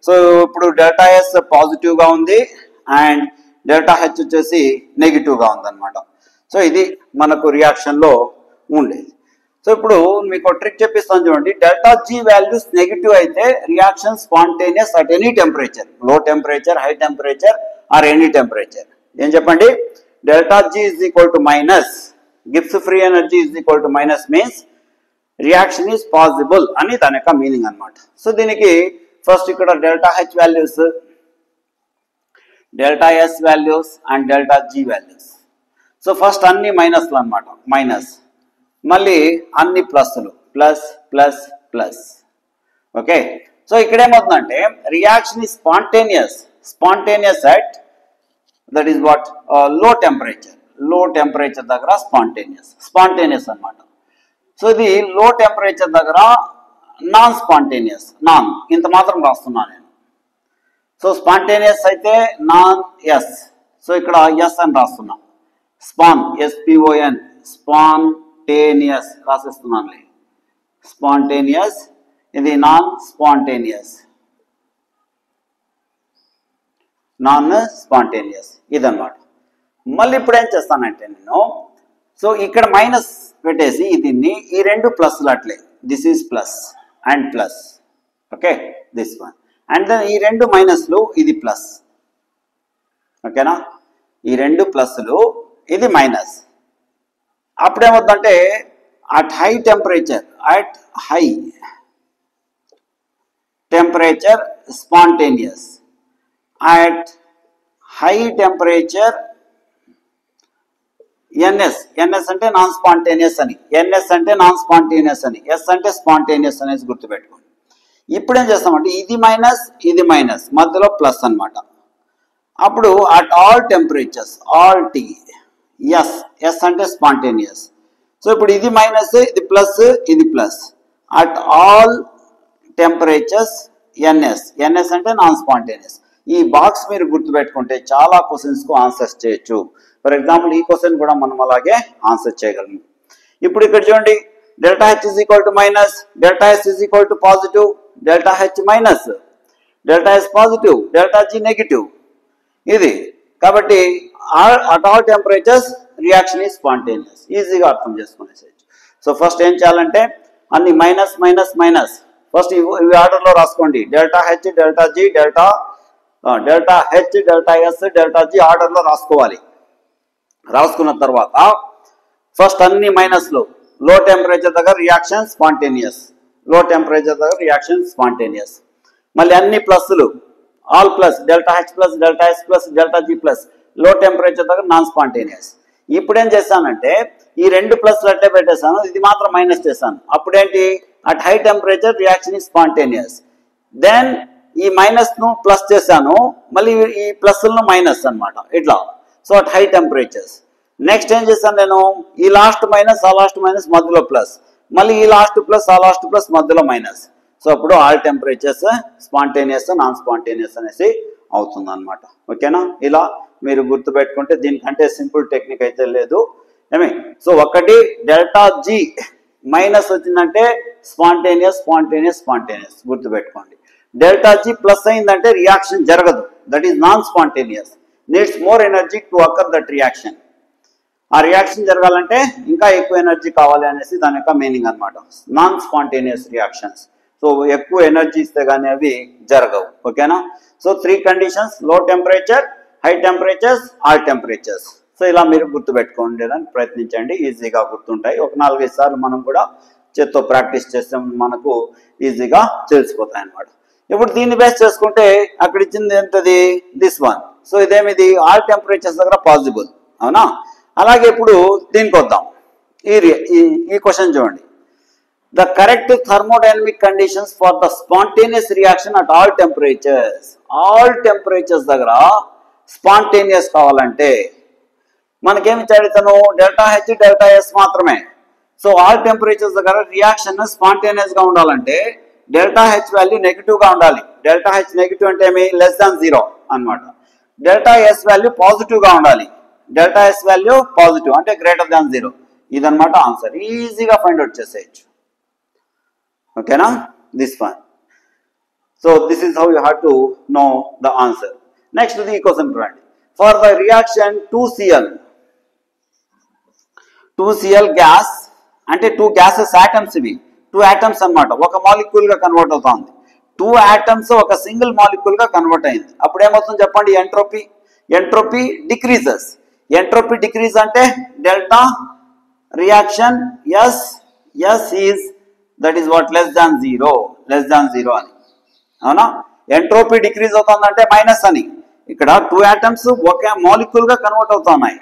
[SPEAKER 1] సో ఇప్పుడు డెల్టా ఎస్ పాజిటివ్గా ఉంది అండ్ డెల్టా హెచ్ వచ్చేసి నెగిటివ్గా ఉందన్నమాట. సో ఇది మనకు రియాక్షన్లో ఉండేది. సో ఇప్పుడు మీకు ట్రిక్ చెప్పిస్తాను చూడండి. డెల్టా జీ వాల్యూస్ నెగిటివ్ అయితే reaction spontaneous at any temperature, low temperature, high temperature or any temperature. ఏం చెప్పండి? Delta G is equal to minus, Gibbs free energy is equal to minus means reaction is possible అని దాని యొక్క మీనింగ్ అనమాట. సో దీనికి ఫస్ట్ ఇక్కడ delta H values, delta S values and delta G values. So first అన్ని మైనస్లు అనమాట, మైనస్, మళ్ళీ అన్ని ప్లస్లు, plus plus plus. Okay, so ఇక్కడ ఏమవుతుందంటే reaction is spontaneous, spontaneous at that is what లో టెంపరేచర్, లో టెంపరేచర్ దగ్గర స్పాంటేనియస్ అనమాట. సో ఇది లో టెంపరేచర్ దగ్గర నాన్ స్పాంటేనియస్, నాన్ ఇంత మాత్రం రాస్తున్నాను నేను. సో స్పాంటేనియస్ అయితే నాన్ ఎస్, సో ఇక్కడ ఎస్ అని రాస్తున్నా, స్పాన్ ఎస్పిఓఎన్, స్పాంటేనియస్ రాసిస్తున్నాను, స్పాంటేనియస్. ఇది నాన్ స్పాంటేనియస్, నాన్ స్పాంటేనియస్ ఇదన్నమాట. మళ్ళీ ఇప్పుడు ఏం చేస్తానంటే నేను, సో ఇక్కడ మైనస్ పెట్టేసి దీన్ని ఈ రెండు ప్లస్లు అట్లే, this is plus and plus. Okay, this one and then ఈ రెండు మైనస్లు, ఇది ప్లస్. ఓకేనా? ఈ రెండు ప్లస్లు, ఇది మైనస్. అప్పుడేమవుతుందంటే at high temperature, at high temperature spontaneous, at high temperature NS, NS అంటే నాన్ స్పాంటేనియస్ అని, ఎన్ఎస్ అంటే నాన్ స్పాంటేనియస్ అని, ఎస్ అంటే స్పాంటేనియస్ అనేసి గుర్తుపెట్టుకోండి. ఇప్పుడు ఏం చేస్తామంటే ఇది మైనస్, ఇది మైనస్, మధ్యలో ప్లస్ అనమాట. అప్పుడు at all temperatures, all T, S, S అంటే స్పాంటేనియస్. సో ఇప్పుడు ఇది మైనస్, ఇది ప్లస్, ఇది plus, at all temperatures NS, NS అంటే నాన్ స్పాంటేనియస్. ఈ బాక్స్ మీరు గుర్తుపెట్టుకుంటే చాలా క్వశ్చన్స్కు ఆన్సర్స్ చేయొచ్చు. ఫర్ ఎగ్జాంపుల్ ఈ క్వశ్చన్ కూడా మనం అలాగే ఆన్సర్ చేయగలము. ఇప్పుడు ఇక్కడ చూడండి, delta H is equal to minus, delta S is equal to positive, delta H minus, delta S positive, delta G negative. ఇది కాబట్టి at all temperatures reaction is spontaneous, ఈజీగా అర్థం చేసుకునేసేయచ్చు. సో ఫస్ట్ ఏం చేయాలంటే అన్ని మైనస్ మైనస్ మైనస్, ఫస్ట్ ఇవి ఆర్డర్లో రాసుకోండి. Delta H, delta G, delta H, delta S, delta G ఆర్డర్లో రాసుకోవాలి. రాసుకున్న తర్వాత ఫస్ట్ అన్ని మైనస్లు, లో టెంపరేచర్ దగ్గర రియాక్షన్ స్పాంటేనియస్, లో టెంపరేచర్ దగ్గర రియాక్షన్ స్పాంటేనియస్. మళ్ళీ అన్ని ప్లస్లు, all plus, delta H plus, delta S plus, delta G plus, low temperature దగ్గర నాన్ స్పాంటేనియస్. ఇప్పుడు ఏం చేశానంటే ఈ రెండు ప్లస్లు అట్లే పెట్టేశాను, ఇది మాత్రం మైనస్ చేశాను. అప్పుడేంటి at high temperature reaction is spontaneous. Then ఈ మైనస్ ను ప్లస్ చేశాను, మళ్ళీ ఈ ప్లస్లను మైనస్ అనమాట, ఇట్లా. So at high temperatures. Next ఏం చేశాను నేను, ఈ లాస్ట్ మైనస్, ఆ లాస్ట్ మైనస్, మధ్యలో ప్లస్, మళ్ళీ ఈ లాస్ట్ ప్లస్, ఆ లాస్ట్ ప్లస్, మధ్యలో మైనస్. సో అప్పుడు all temperatures spontaneous, non spontaneous అనేసి అవుతుంది అనమాట. ఓకేనా? ఇలా మీరు గుర్తుపెట్టుకుంటే దీనికంటే సింపుల్ టెక్నిక్ అయితే లేదు. సో ఒకటి డెల్టా జీ మైనస్ వచ్చిందంటే స్పాంటేనియస్, స్పాంటేనియస్, స్పాంటేనియస్ గుర్తుపెట్టుకోండి. డెల్టా జీ ప్లస్ అయిందంటే రియాక్షన్ జరగదు, that is non spontaneous, needs more energy to occur that reaction. ఆ రియాక్షన్ జరగాలంటే ఇంకా ఎక్కువ ఎనర్జీ కావాలి అనేసి దాని యొక్క మీనింగ్ అనమాట, నాన్ స్పాంటేనియస్ రియాక్షన్స్. సో ఎక్కువ ఎనర్జీ ఇస్తే కానీ అవి జరగవు. ఓకేనా? సో 3 కండిషన్స్, లో temperature, high temperatures, all temperatures. So ఇలా మీరు గుర్తుపెట్టుకోండి, ప్రయత్నించండి, ఈజీగా గుర్తుంటాయి. ఒక 4-5 సార్లు మనం కూడా చేత్తో ప్రాక్టీస్ చేస్తే మనకు ఈజీగా తెలిసిపోతాయి అన్నమాట. ఇప్పుడు దీన్ని బేస్ చేసుకుంటే అక్కడ ఇచ్చింది ఏంటది, దిస్ వన్. సో ఇదేమిది ఆల్ టెంపరేచర్స్ దగ్గర పాసిబుల్, అవునా? అలాగే ఇప్పుడు దీనికి వద్దాం. ఈ క్వశ్చన్ చూడండి. The correct thermodynamic conditions for the spontaneous reaction at all temperatures. All temperatures దగ్గర spontaneous కావాలంటే మనకేమి ఇచ్చాడు ఇతను డెల్టా హెచ్ డెల్టా ఎస్ మాత్రమే. సో ఆల్ టెంపరేచర్స్ దగ్గర రియాక్షన్ స్పాంటేనియస్ గా ఉండాలంటే డెల్టా హెచ్ వాల్యూ నెగిటివ్ గా ఉండాలి. డెల్టా హెచ్ నెగిటివ్ అంటే ఏమి లెస్ దాన్ 0 అన్నమాట. డెల్టా ఎస్ వాల్యూ పాజిటివ్ గా ఉండాలి. డెల్టా ఎస్ వాల్యూ పాజిటివ్ అంటే గ్రేటర్ దాన్ 0. ఇదన్నమాట ఆన్సర్. ఈజీగా ఫైండ్ అవుట్ చేసేయచ్చు. ఓకేనా this one. So this is how you have to know the answer. Next the question చూడండి. For the reaction 2Cl gas అంటే 2 గ్యాసెస్ ఆటమ్స్, ఇవి 2 ఆటమ్స్ అన్నమాట. ఒక మాలిక్యూల్ గా కన్వర్ట్ అవుతుంది. 2 ఆటమ్స్ ఒక సింగిల్ మాలిక్యూల్ గా కన్వర్ట్ అయింది. అప్పుడు ఏమవుతుంది చెప్పండి? Entropy decreases. ఎంట్రోపీ డిక్రీజ్ అంటే delta reaction S is that is what less than 0 అని. అవునా? ఎంట్రోపీ డిక్రీజ్ అవుతుందంటే మైనస్ అని. ఇక్కడ 2 ఆటమ్స్ ఒక మాలిక్యూల్ గా కన్వర్ట్ అవుతున్నాయి.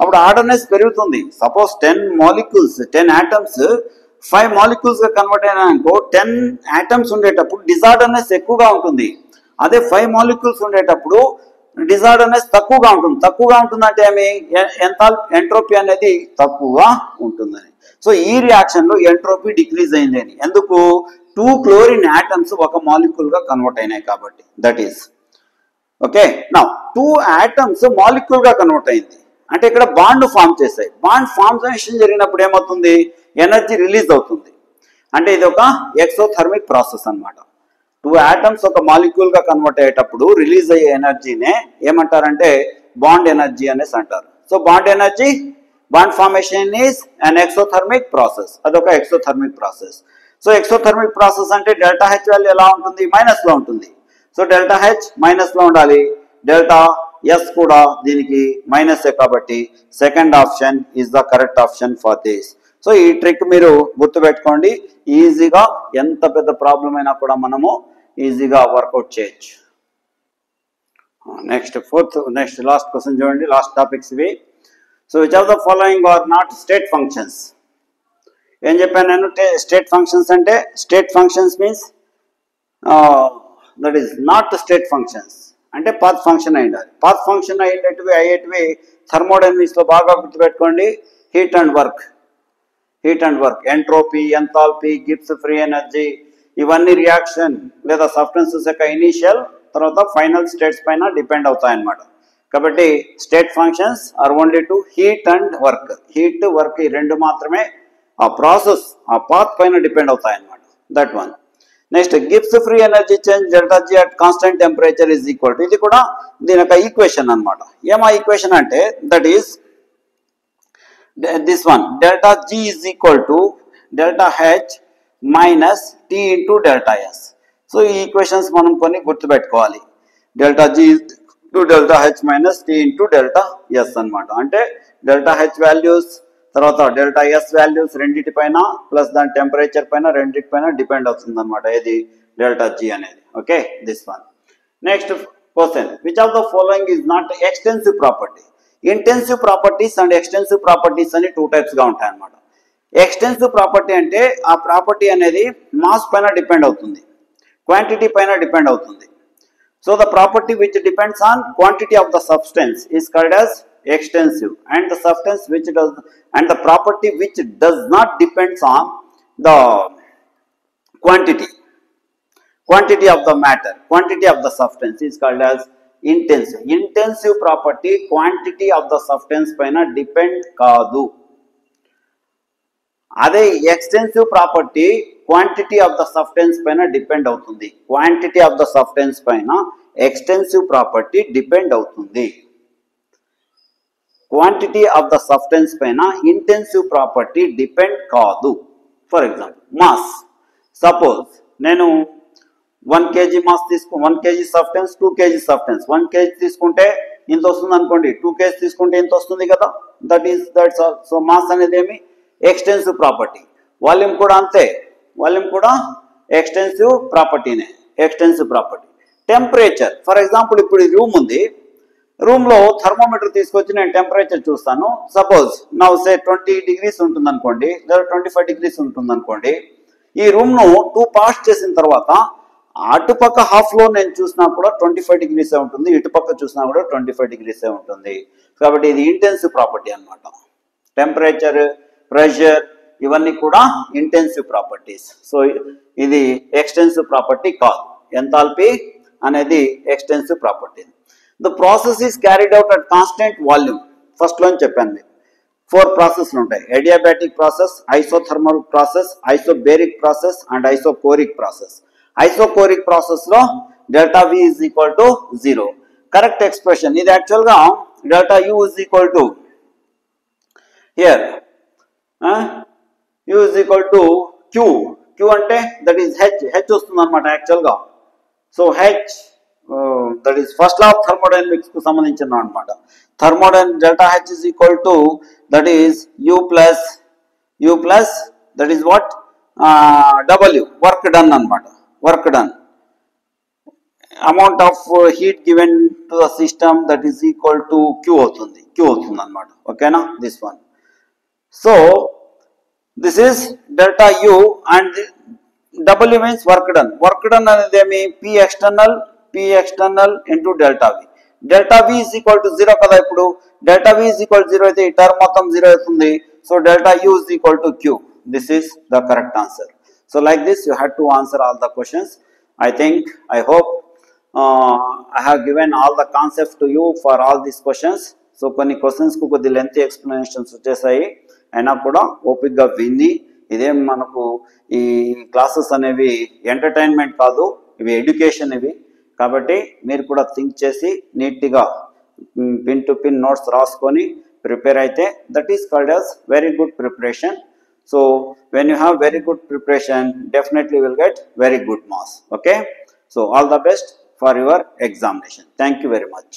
[SPEAKER 1] అప్పుడు ఆర్డర్నెస్ పెరుగుతుంది. సపోజ్ 10 మాలిక్యూల్స్ 10 ఆటమ్స్ 5 మాలిక్యూల్స్ గా కన్వర్ట్ అయినా అనుకో 10 ఆటమ్స్ ఉండేటప్పుడు డిజార్డర్నెస్ ఎక్కువగా ఉంటుంది. అదే 5 మాలిక్యూల్స్ ఉండేటప్పుడు డిజార్డర్నెస్ తక్కువగా ఉంటుంది అంటే ఏమి ఎంట్రోపీ అనేది తక్కువగా ఉంటుందని. సో ఈ రియాక్షన్ లో ఎంట్రోపీ డిక్రీజ్ అయింది అని. ఎందుకు? 2 క్లోరిన్ ఆటమ్స్ ఒక మాలిక్యూల్ గా కన్వర్ట్ అయినాయి కాబట్టి. That is okay. Now 2 atoms molecule గా కన్వర్ట్ అయింది అంటే ఇక్కడ బాండ్ ఫామ్ చేశాయి. బాండ్ ఫార్మేషన్ జరిగినప్పుడు ఏమవుతుంది? ఎనర్జీ రిలీజ్ అవుతుంది. అంటే ఇది ఒక ఎక్సోథర్మిక్ ప్రాసెస్ అన్నమాట. 2 ఆటమ్స్ ఒక మాలిక్యూల్ గా కన్వర్ట్ అయ్యేటప్పుడు రిలీజ్ అయ్యే ఎనర్జీనే ఏమంటారంటే బాండ్ ఎనర్జీ అనేసి అంటారు. So bond formation is an exothermic process. అదొక exothermic process. So exothermic process అంటే డెల్టా హెచ్ వాల్యూ ఎలా ఉంటుంది? మైనస్ లో ఉంటుంది. సో డెల్టా హెచ్ మైనస్ లో ఉండాలి. డెల్టా ఎస్ కూడా దీనికి మైనసే కాబట్టి second option is the correct option for this. So ఈ ట్రిక్ మీరు గుర్తుపెట్టుకోండి. ఈజీగా ఎంత పెద్ద ప్రాబ్లం అయినా కూడా మనము ఈజీగా వర్కౌట్ చేయొచ్చు. నెక్స్ట్ లాస్ట్ క్వశ్చన్ చూడండి. లాస్ట్ టాపిక్స్ ఇవి. So which of the following are not state functions? ఏం చెప్పాను నేను? స్టేట్ ఫంక్షన్స్ అంటే state functions means that is not state functions అంటే పాత్ ఫంక్షన్ అయి ఉండాలి. పాత్ ఫంక్షన్ అయ్యేటివి థర్మోడైనమిక్స్ లో బాగా గుర్తుపెట్టుకోండి. Heat and work, entropy, enthalpy, Gibbs free energy, ఇవన్నీ రియాక్షన్ లేదా సబ్స్టెన్సెస్ యొక్క ఇనీషియల్ తర్వాత ఫైనల్ స్టేట్స్ పైన డిపెండ్ అవుతాయి అన్నమాట. కాబట్టి state functions are only two heat and work. Heat work ఈ రెండు మాత్రమే ఆ ప్రాసెస్ ఆ పాత్ పైన డిపెండ్ అవుతాయి అన్నమాట. That one. Next Gibbs free energy change delta G at constant temperature is equal to, ఇది కూడా దీని యొక్క ఈక్వేషన్ అనమాట. ఏమా ఈక్వేషన్ అంటే that is this one, delta G is equal to delta H minus T into delta S. So ఈ ఈక్వేషన్స్ మనం కొన్ని గుర్తుపెట్టుకోవాలి. Delta G to delta H minus T into delta S అనమాట. అంటే డెల్టా హెచ్ వాల్యూస్ తర్వాత డెల్టా ఎస్ వాల్యూస్ రెండింటి పైన ప్లస్ దాని టెంపరేచర్ పైన రెండింటి పైన డిపెండ్ అవుతుంది అనమాట. ఇది డెల్టా జీ అనేది. Okay this one. Next question, which of the following is not extensive property? Intensive properties and extensive properties అని 2 టైప్స్ గా ఉంటాయి అనమాట. ఎక్స్టెన్సివ్ ప్రాపర్టీ అంటే ఆ ప్రాపర్టీ అనేది మాస్ పైన డిపెండ్ అవుతుంది, క్వాంటిటీ పైన డిపెండ్ అవుతుంది. So the property which depends on quantity of the substance is called as extensive, and the substance which does, and the property which does not depends on the quantity of the matter, quantity of the substance is called as intensive. Intensive property quantity of the substance paina depend kaadu. అదే extensive property quantity of the substance పైన డిపెండ్ అవుతుంది. క్వాంటిటీ ఆఫ్ ద సబ్స్టెన్స్ పైన ఎక్స్టెన్సివ్ ప్రాపర్టీ డిపెండ్ అవుతుంది. క్వాంటిటీ ఆఫ్ ద సబ్స్టెన్స్ పైన ఇంటెన్సివ్ ప్రాపర్టీ డిపెండ్ కాదు. For example mass. సపోజ్ నేను 1 kg mass 1 kg substance 2 kg substance 1 kg తీసుకుంటే ఇంత వస్తుంది అనుకోండి, 2 kg తీసుకుంటే ఇంత వస్తుంది కదా. That's all. సో మాస్ అనేది ఏమి ఎక్స్టెన్సివ్ ప్రాపర్టీ. వాల్యూమ్ కూడా అంతే, వాల్యూమ్ కూడా ఎక్స్టెన్సివ్ ప్రాపర్టీనే, extensive property. Temperature, for example ఇప్పుడు ఈ రూమ్ ఉంది, రూమ్ లో థర్మోమీటర్ తీసుకొచ్చి నేను టెంపరేచర్ చూస్తాను. సపోజ్ నా సే 20 degrees ఉంటుంది అనుకోండి, లేదా 25 degrees ఉంటుంది అనుకోండి. ఈ రూమ్ ను 2 parts చేసిన తర్వాత అటుపక్క హాఫ్లో నేను చూసినా కూడా 25 degrees ఉంటుంది, ఇటుపక్క చూసినా కూడా 25 degrees ఉంటుంది. కాబట్టి ఇది ఇంటెన్సివ్ ప్రాపర్టీ అనమాట. టెంపరేచర్, ప్రెషర్ ఇవన్నీ కూడా ఇంటెన్సివ్ ప్రాపర్టీస్. సో ఇది ఎక్స్టెన్సివ్ ప్రాపర్టీ కాదు. ఎంథాల్పీ అనేది extensive property. The process is carried out at constant volume. ఫస్ట్లో చెప్పాను మీకు 4 ప్రాసెస్లు ఉంటాయి. Adiabatic process, isothermal process, isobaric process and isochoric process. Isochoric process లో delta V is equal to 0. Correct expression ఇది యాక్చువల్గా delta U is equal to here U is equal to Q అంటే దట్ ఈస్ హెచ్ వస్తుంది అనమాట యాక్చువల్గా. So H that is first law of thermodynamics కు సంబంధించిన అనమాట. Delta H is equal to that is U plus that is what W work done అనమాట. Work done amount of heat given to the system that is equal to Q అవుతుంది అనమాట. ఓకేనా this one. So this is delta U and W means work done. Work done అనేది ఏమి P external into delta V. Delta V is equal to 0 కదా. ఇప్పుడు డెల్టా V ఈజ్ ఈక్వల్ 0 అయితే ఈ టర్మ్ మొత్తం 0 అవుతుంది. So delta U is equal to Q. This is the correct answer. So like this you had to answer all the questions. I hope I have given all the concepts to you for all these questions. So కొన్ని questions కు కొద్ది lengthy explanations వచ్చేసాయి. అయినా కూడా ఓపిక్గా విని ఇదేం మనకు ఈ క్లాసెస్ అనేవి ఎంటర్టైన్మెంట్ కాదు, ఇవి ఎడ్యుకేషన్ ఇవి. కాబట్టి మీరు కూడా థింక్ చేసి నీట్గా పిన్ టు పిన్ నోట్స్ రాసుకొని ప్రిపేర్ అయితే that is called as very good preparation. So when you have very good preparation, definitely you will get very good marks. Okay. So all the best for your examination. Thank you very much.